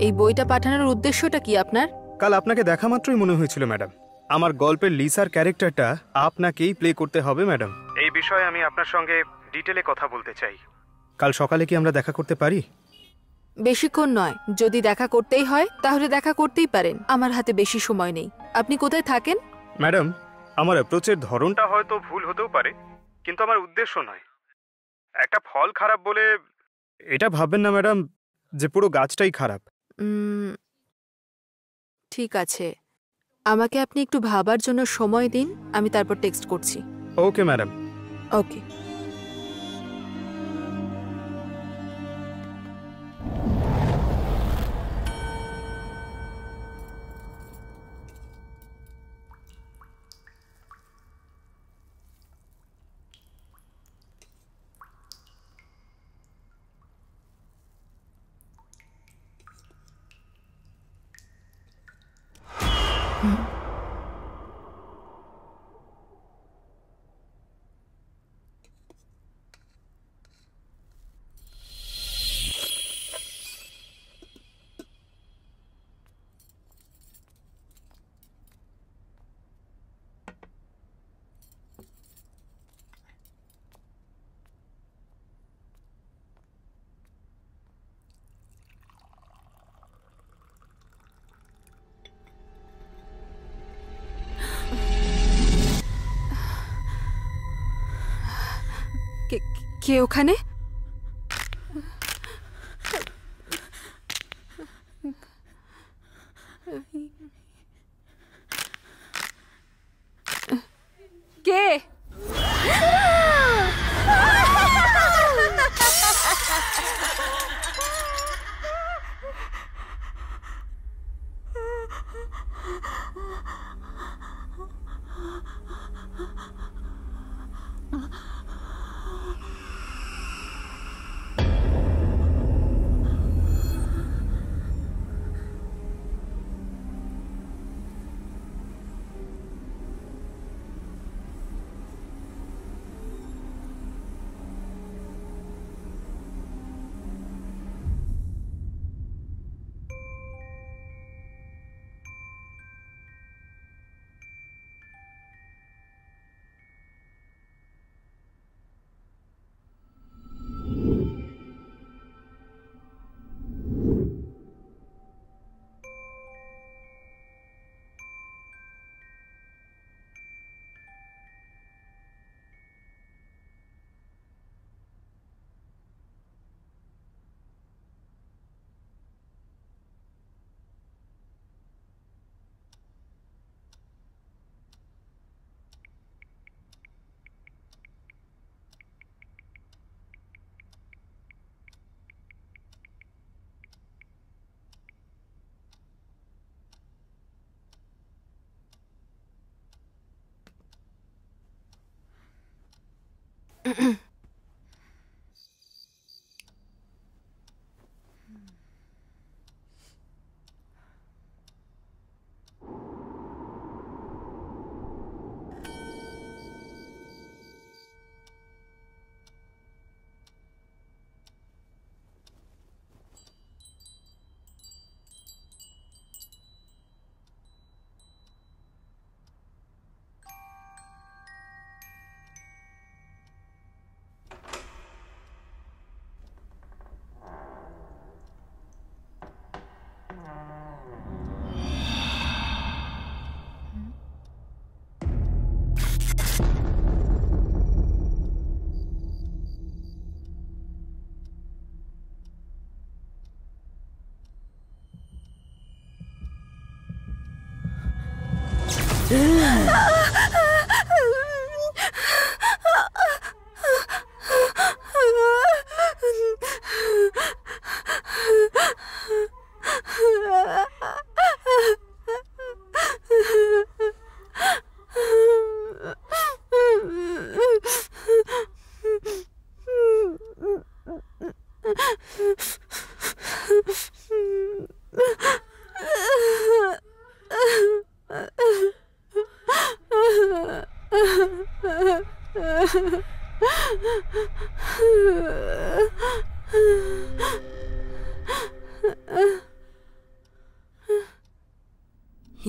এই বইটা পাঠানোর উদ্দেশ্যটা কি আপনার? কাল আপনাকে দেখা মাত্রই মনে হয়েছিল ম্যাডাম, আমার গল্পের লিসার ক্যারেক্টারটা আপনাকেই প্লে করতে হবে ম্যাডাম। এই বিষয়ে আমি আপনার সঙ্গে ডিটেলে কথা বলতে চাই। কাল সকালে কি আমরা দেখা করতে পারি? বেশিক্ষণ নয়, যদি দেখা করতেই হয় তাহলে দেখা করতেই পারেন। আমার হাতে বেশি সময় নেই। আপনি কোথায় থাকেন? ম্যাডাম, আমার অ্যাপ্রোচের ধরনটা হয়তো ভুল হতেও পারে, কিন্তু আমার উদ্দেশ্য নয়। একটা ফল খারাপ বলে এটা ভাববেন না ম্যাডাম যে পুরো গাছটাই খারাপ। ঠিক আছে, আমাকে আপনি একটু ভাবার জন্য সময় দিন, আমি তারপর টেক্সট করছি। Okay madam. ওকে। কে ওখানে? কে?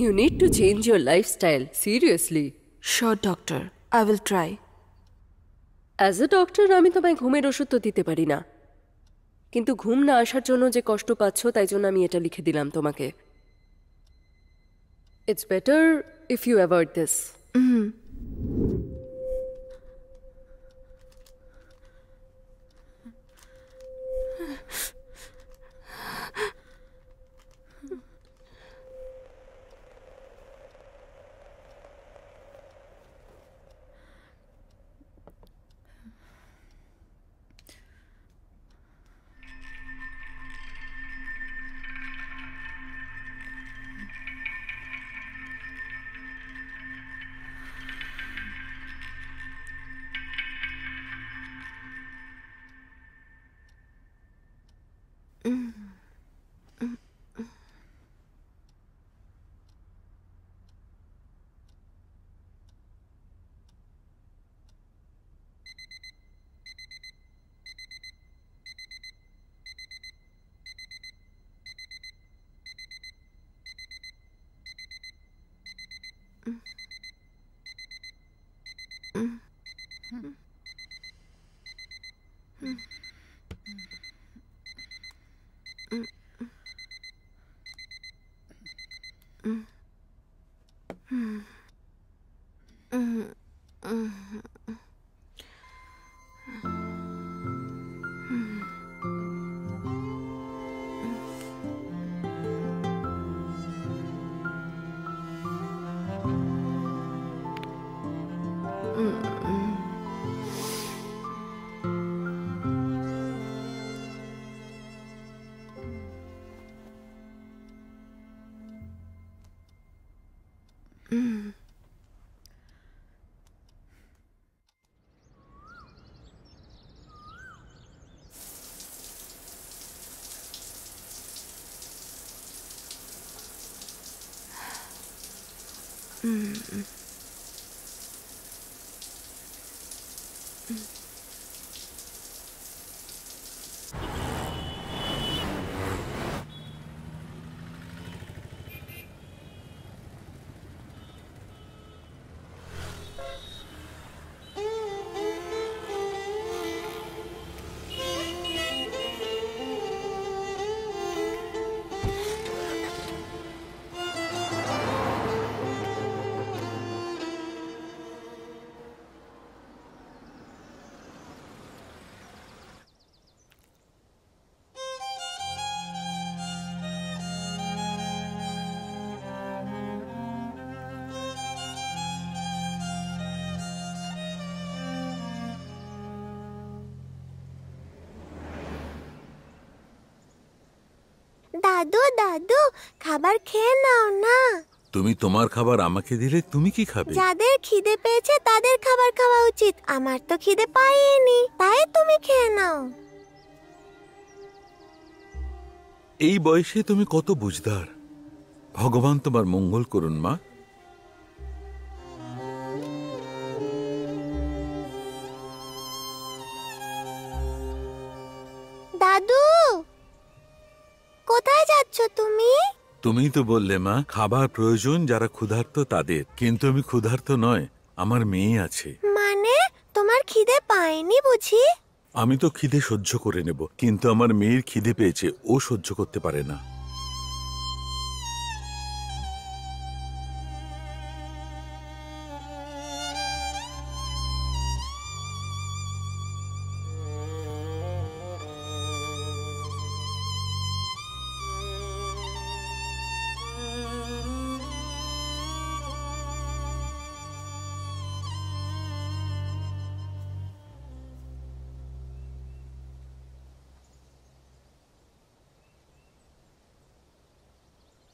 You need to change your lifestyle, seriously. Sure, doctor. I will try. As a doctor, আমি তোমায় ঘুমের ওষুধ তো দিতে পারি না, কিন্তু ঘুম না আসার জন্য যে কষ্ট পাচ্ছ তাই জন্য আমি এটা লিখে দিলাম তোমাকে। It's better if you avoid this. দাদু দাদু, খাবার খেয়ে নাও না। তুমি তোমার খাবার আমাকে দিলে তুমি কি খাবে? যাদের খিদে পেয়েছে তাদের খাবার খাওয়া উচিত। আমার তো খিদে পাইনি, তাই তুমি খেয়ে নাও। এই বয়সে তুমি কত বুঝদার। ভগবান তোমার মঙ্গল করুন মা। দাদু, কোথায় যাচ্ছ তুমি? তুমি তো বললে মা, খাবার প্রয়োজন যারা ক্ষুধার্ত তাদের, কিন্তু আমি ক্ষুধার্ত নয়, আমার মেয়ে আছে। মানে তোমার খিদে পায়নি বুঝি? আমি তো খিদে সহ্য করে নেব, কিন্তু আমার মেয়ের খিদে পেয়েছে, ও সহ্য করতে পারে না।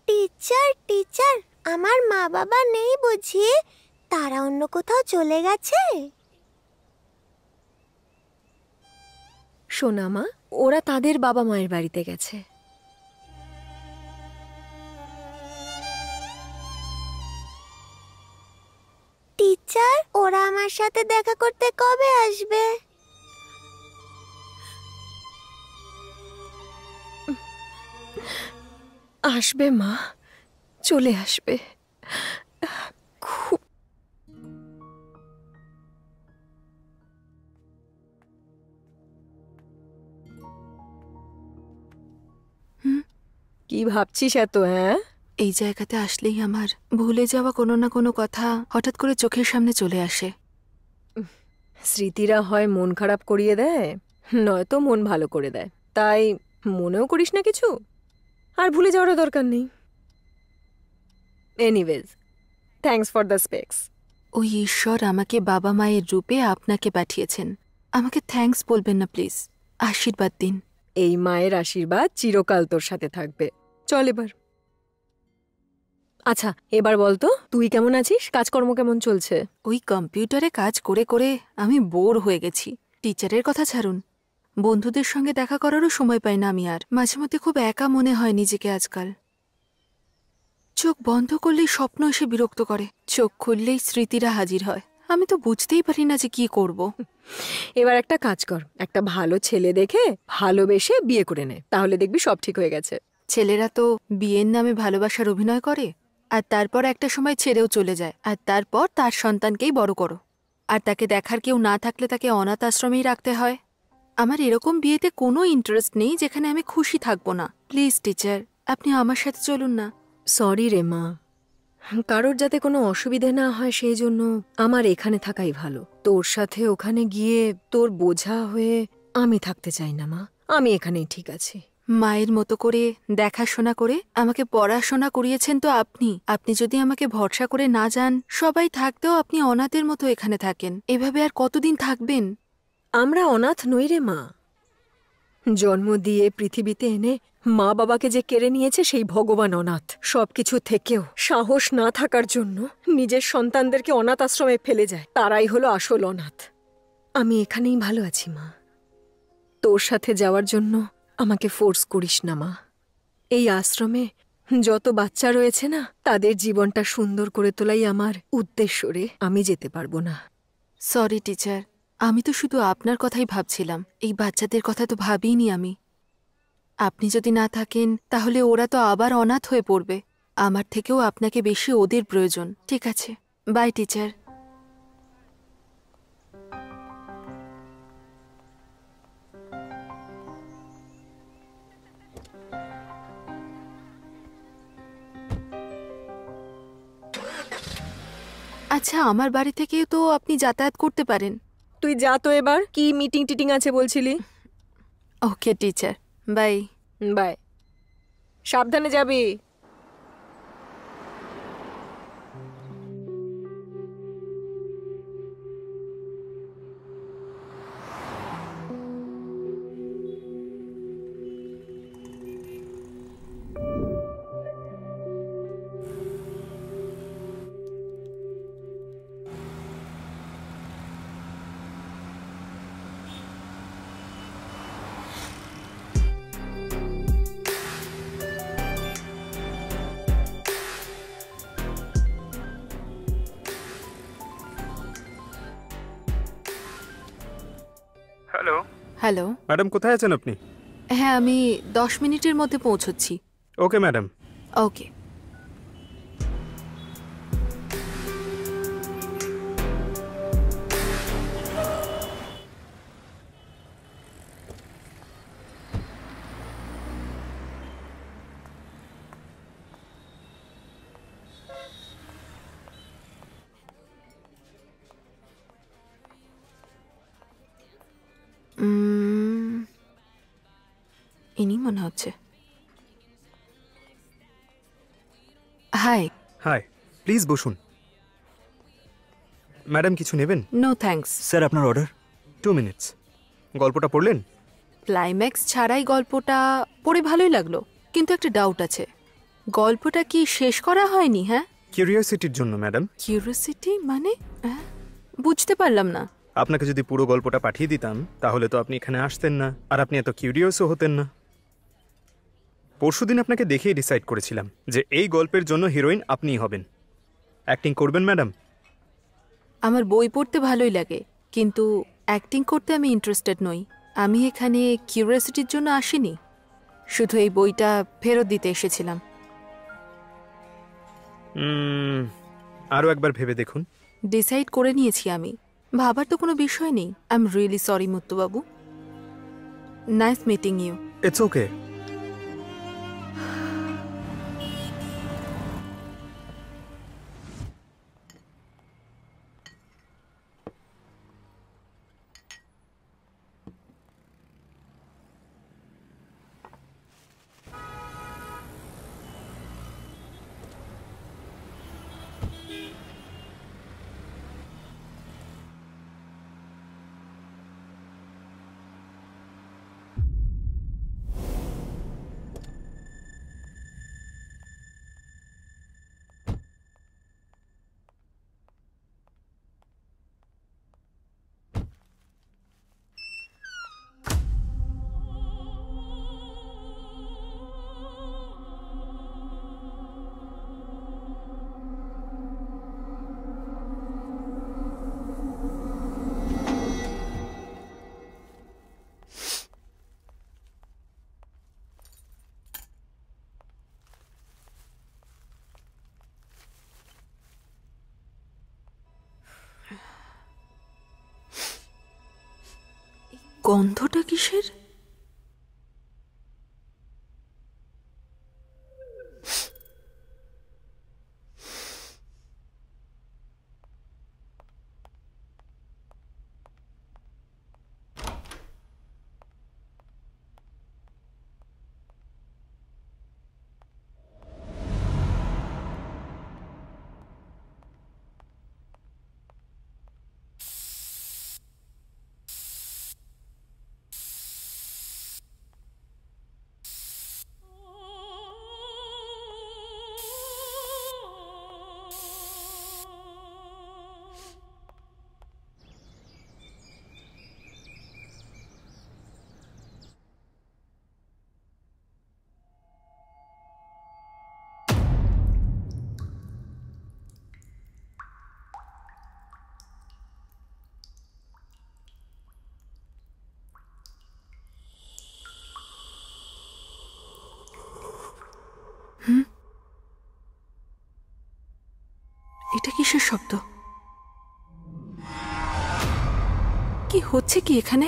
টিচার টিচার, আমার মা বাবা নেই বুঝি? তারা অন্য কোথাও চলে গেছে? শোনা মা, ওরা তাদের বাবা মায়ের বাড়িতে গেছে। টিচার, ওরা আমার সাথে দেখা করতে কবে আসবে? আসবে মা, চলে আসবে। খুব কি ভাবছিস এত? হ্যাঁ, এই জায়গাতে আসলেই আমার ভুলে যাওয়া কোনো না কোনো কথা হঠাৎ করে চোখের সামনে চলে আসে। স্মৃতিরা হয় মন খারাপ করিয়ে দেয়, নয়তো মন ভালো করে দেয়। তাই মনেও করিস না কিছু, আর ভুলে যাওয়ারও দরকার নেই। Anyways, thanks for the specs. ওই ঈশ্বর আমাকে বাবা মায়ের রূপে আপনাকে পাঠিয়েছেন। আমাকে থ্যাঙ্কস বলবেন না প্লিজ, আশীর্বাদ দিন। এই মায়ের আশীর্বাদ চিরকাল তোর সাথে থাকবে। চল এবার। আচ্ছা, এবার বলতো তুই কেমন আছিস? কাজকর্ম কেমন চলছে? ওই কম্পিউটারে কাজ করে করে আমি বোর হয়ে গেছি। টিচারের কথা ছাড়ুন, বন্ধুদের সঙ্গে দেখা করারও সময় পাই না আমি আর। মাঝে মধ্যে খুব একা মনে হয় নিজেকে আজকাল। চোখ বন্ধ করলেই স্বপ্ন এসে বিরক্ত করে, চোখ খুললেই স্মৃতিরা হাজির হয়। আমি তো বুঝতেই পারি না যে কি করব। এবার একটা কাজ কর, একটা ভালো ছেলে দেখে ভালোবেসে বিয়ে করে নে, তাহলে দেখবি সব ঠিক হয়ে গেছে। ছেলেরা তো বিয়ের নামে ভালোবাসার অভিনয় করে, আর তারপর একটা সময় ছেড়েও চলে যায়, আর তারপর তার সন্তানকেই বড় করো, আর তাকে দেখার কেউ না থাকলে তাকে অনাথ আশ্রমেই রাখতে হয়। আমার এরকম বিয়েতে কোনো ইন্টারেস্ট নেই যেখানে আমি খুশি থাকবো না। প্লিজ টিচার, আপনি আমার সাথে চলুন না। সরি রে মা, কারোর যাতে কোনো অসুবিধে না হয় সেই জন্য আমার এখানে থাকাই ভালো। তোর সাথে ওখানে গিয়ে তোর বোঝা হয়ে আমি থাকতে চাই না মা, আমি এখানেই ঠিক আছি। মায়ের মতো করে দেখাশোনা করে আমাকে পড়াশোনা করিয়েছেন তো আপনি। আপনি যদি আমাকে ভরসা করে না যান, সবাই থাকতেও আপনি অনাথের মতো এখানে থাকেন। এভাবে আর কতদিন থাকবেন? আমরা অনাথ নই রে মা, জন্ম দিয়ে পৃথিবীতে এনে মা বাবাকে যে কেড়ে নিয়েছে সেই ভগবান অনাথ। সবকিছু থেকেও সাহস না থাকার জন্য নিজের সন্তানদেরকে অনাথ আশ্রমে ফেলে যায়, তারাই হলো আসল অনাথ। আমি এখানেই ভালো আছি মা, তোর সাথে যাওয়ার জন্য আমাকে ফোর্স করিস না মা। এই আশ্রমে যত বাচ্চা রয়েছে না, তাদের জীবনটা সুন্দর করে তোলাই আমার উদ্দেশ্য রে। আমি যেতে পারবো না। সরি টিচার, আমি তো শুধু আপনার কথাই ভাবছিলাম, এই বাচ্চাদের কথা তো ভাবিনি আমি। আপনি যদি না থাকেন তাহলে ওরা তো আবার অনাথ হয়ে পড়বে। আমার থেকেও আপনাকে বেশি ওদের প্রয়োজন। ঠিক আছে, বাই টিচার। আচ্ছা, আমার বাড়ি থেকে তো আপনি যাতায়াত করতে পারেন। তুই যা তো এবার, কি মিটিং টিটিং আছে বলছিলি? ওকে টিচার, বাই। বাই, সাবধানে যাবি। Hello hello. ম্যাডাম, কোথায় আছেন আপনি? হ্যাঁ, আমি 10 মিনিটের মধ্যে পৌঁছচ্ছি। Okay madam. ওকে। ইনি মনে হচ্ছে। হাই। হাই, প্লিজ বসুন। ম্যাডাম, কিছু নেবেন? No thanks. স্যার আপনার অর্ডার। 2 মিনিটস। গল্পটা পড়লেন? ক্লাইম্যাক্স ছাড়াই গল্পটা পড়ে ভালোই লাগলো, কিন্তু একটা ডাউট আছে। গল্পটা কি শেষ করা হয়নি? হ্যাঁ, কিউরিওসিটির জন্য ম্যাডাম। কিউরিওসিটি মানে? হ্যাঁ, বুঝতে পারলাম না। আপনাকে যদি পুরো গল্পটা পাঠিয়ে দিতাম তাহলে তো আপনি এখানে আসতেন না, আর আপনি এত কিউরিয়াসও হতেন না। পরশুদিন আপনাকে দেখেই ডিসাইড করেছিলাম যে এই গল্পের জন্য হিরোইন আপনিই হবেন। অ্যাক্টিং করবেন ম্যাডাম? আমার বই পড়তে ভালোই লাগে, কিন্তু অ্যাক্টিং করতে আমি ইন্টারেস্টেড নই। আমি এখানে কিউরিওসিটির জন্য আসিনি, শুধু এই বইটা ফেরত দিতে এসেছিলাম। আরও একবার ভেবে দেখুন। ডিসাইড করে নিয়েছি আমি, ভাবার তো কোনো বিষয় নেই। আই এম রিয়েলি সরি মুত্তুবাবু। Nice meeting you. It's okay. গন্ধটা কিসের? কিসের শব্দ? কি হচ্ছে কি এখানে?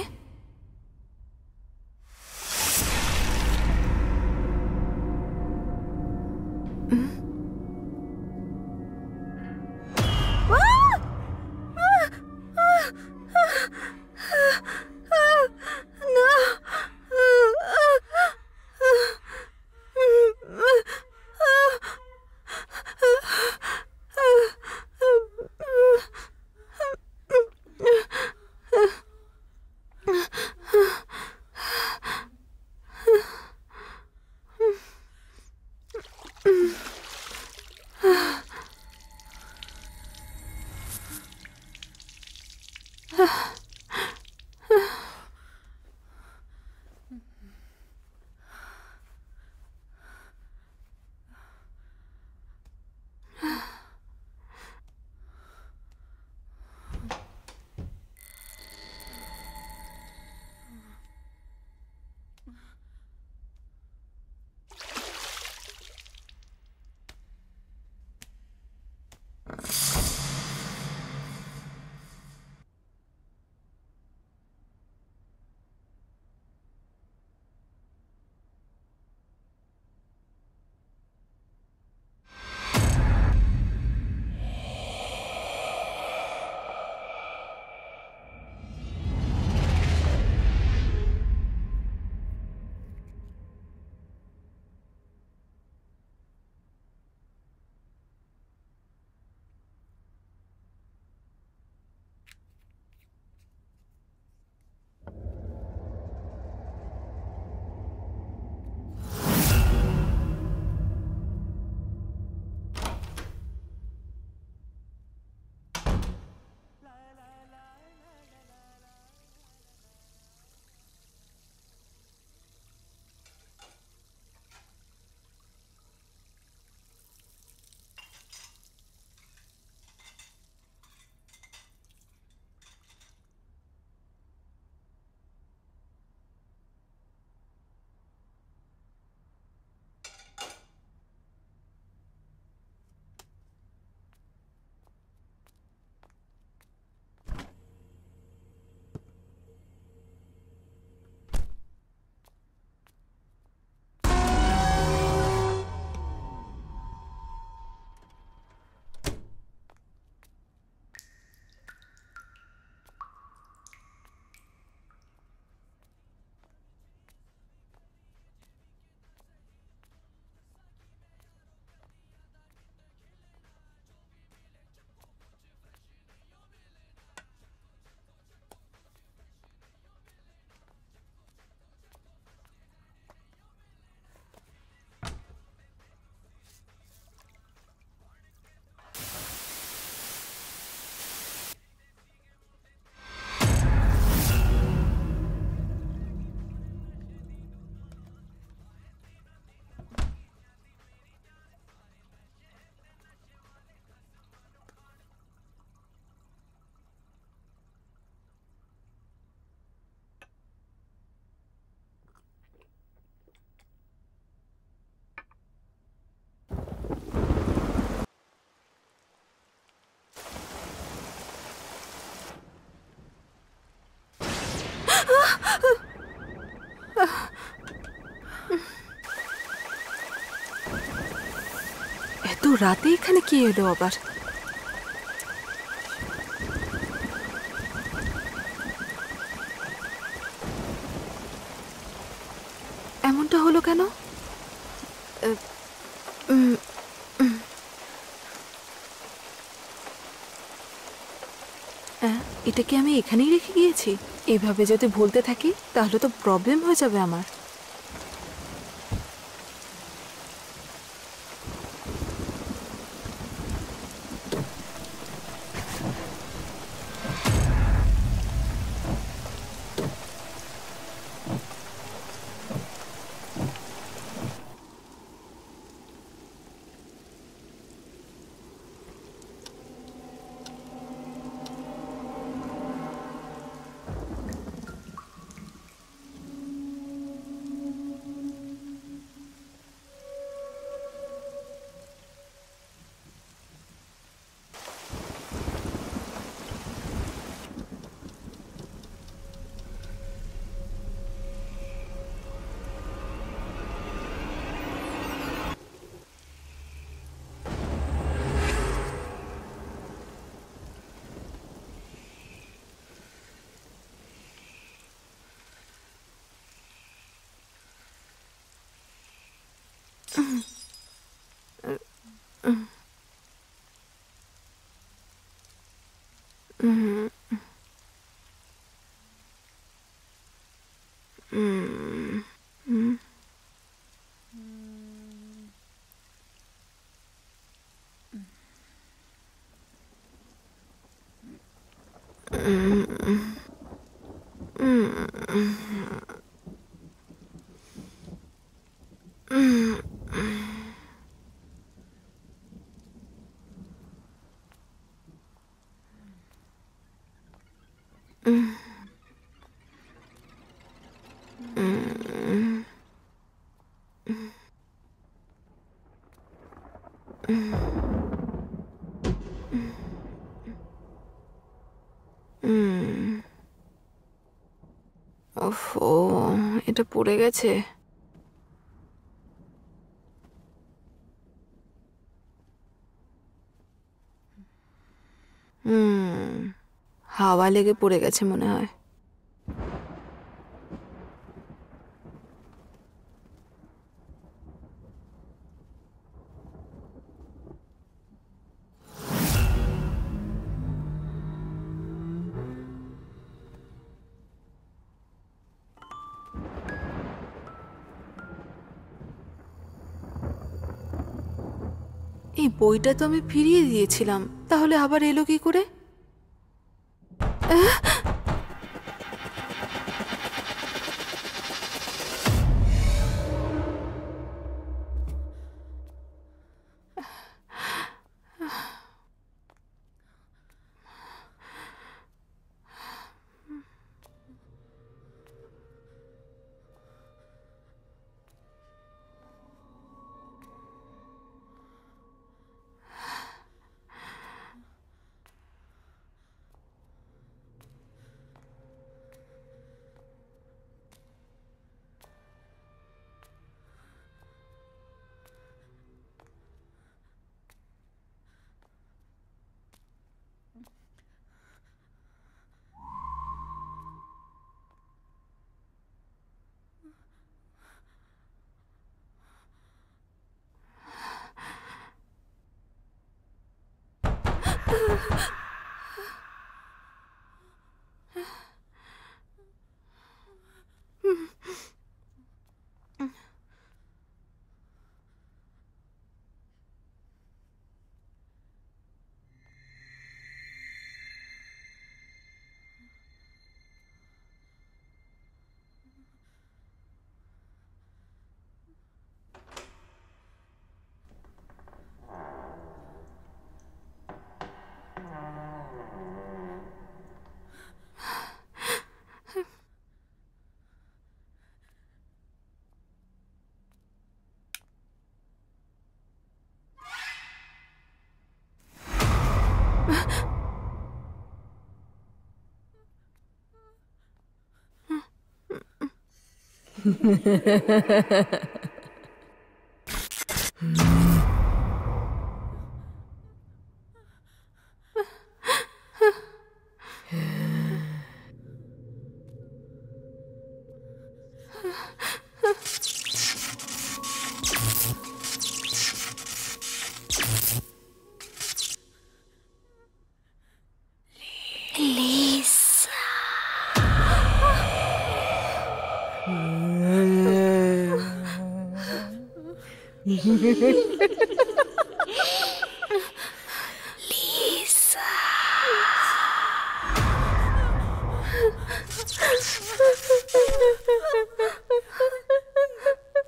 এত রাতে এখানে কে এলো আবার? এমনটা হলো কেন? এটা কি আমি এখানেই রেখে গিয়েছি? এভাবে যদি ভুলতে থাকি তাহলে তো প্রবলেম হয়ে যাবে আমার। ওফো, এটা পড়ে গেছে। হাওয়া লেগে পড়ে গেছে মনে হয়। এই বইটা তো আমি ফিরিয়ে দিয়েছিলাম, তাহলে আবার এলো কি করে?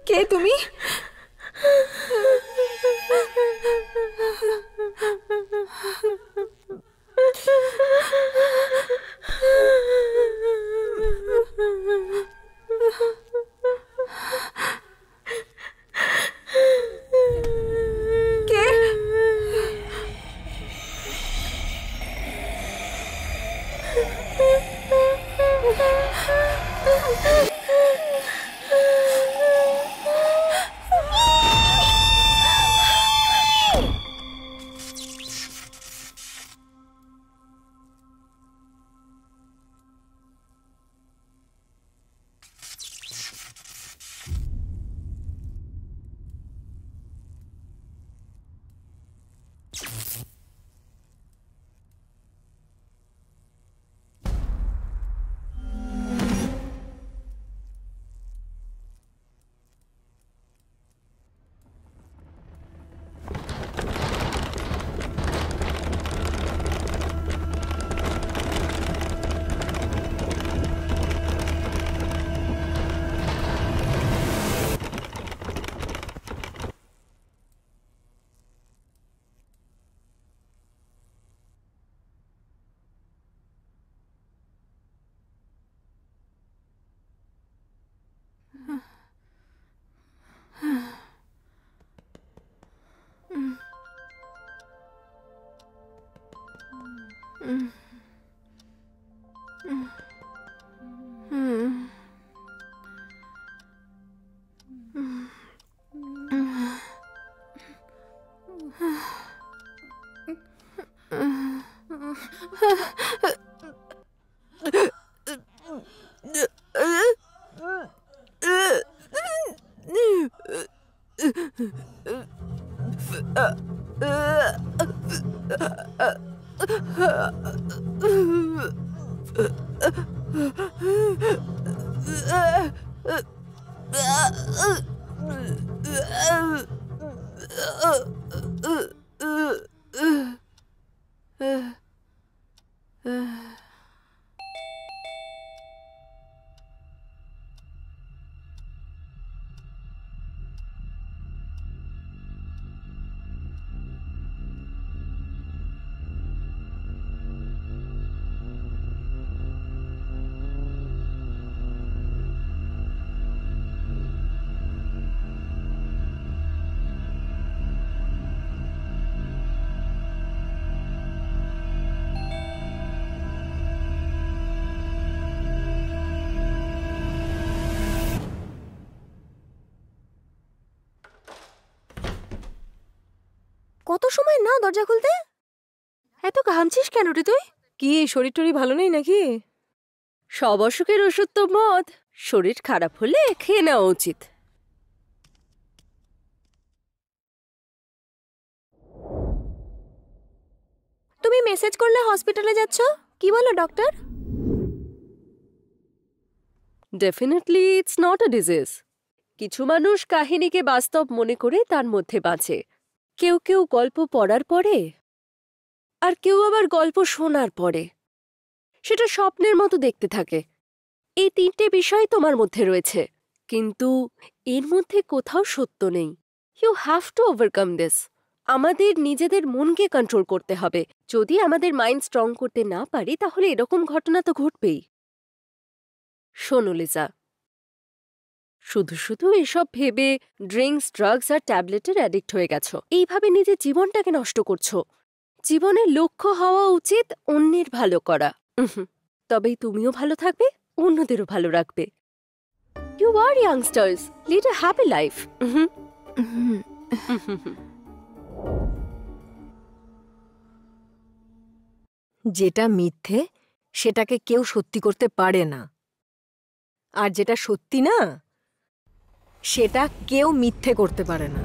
কে তুমি? কত সময় না দরজা খুলতে? এত ঘামছিস কেন রে তুই? কি শরীর টরি ভালো নেই নাকি? সব অসুখের ওষুধ তো মদ। শরীর খারাপ হলে খেয়ে নেওয়া উচিত। তুমি মেসেজ করলে হসপিটালে যাচ্ছ, কি বলো doctor? Definitely it's not a disease. কিছু মানুষ কাহিনীকে বাস্তব মনে করে তার মধ্যে বাঁচে। কেউ কেউ গল্প পড়ার পরে, আর কেউ আবার গল্প শোনার পরে সেটা স্বপ্নের মতো দেখতে থাকে। এই তিনটে বিষয় তোমার মধ্যে রয়েছে, কিন্তু এর মধ্যে কোথাও সত্য নেই। You have to overcome this. আমাদের নিজেদের মনকে কন্ট্রোল করতে হবে। যদি আমাদের মাইন্ড স্ট্রং করতে না পারি তাহলে এরকম ঘটনা তো ঘটবেই। শোনো লিজা, শুধু শুধু এসব ভেবে ড্রিঙ্কস, ড্রাগস আর ট্যাবলেটের অ্যাডিক্ট হয়ে গেছো। এইভাবে নিজের জীবনটাকে নষ্ট করছো। জীবনের লক্ষ্য হওয়া উচিত অন্যের ভালো করা। তবেই তুমিও ভালো থাকবে, অন্যদেরও ভালো রাখবে। You are youngsters, lead a happy life. যেটা মিথ্যে সেটাকে কেউ সত্যি করতে পারে না, আর যেটা সত্যি না সেটা কেউ মিথ্যে করতে পারে না।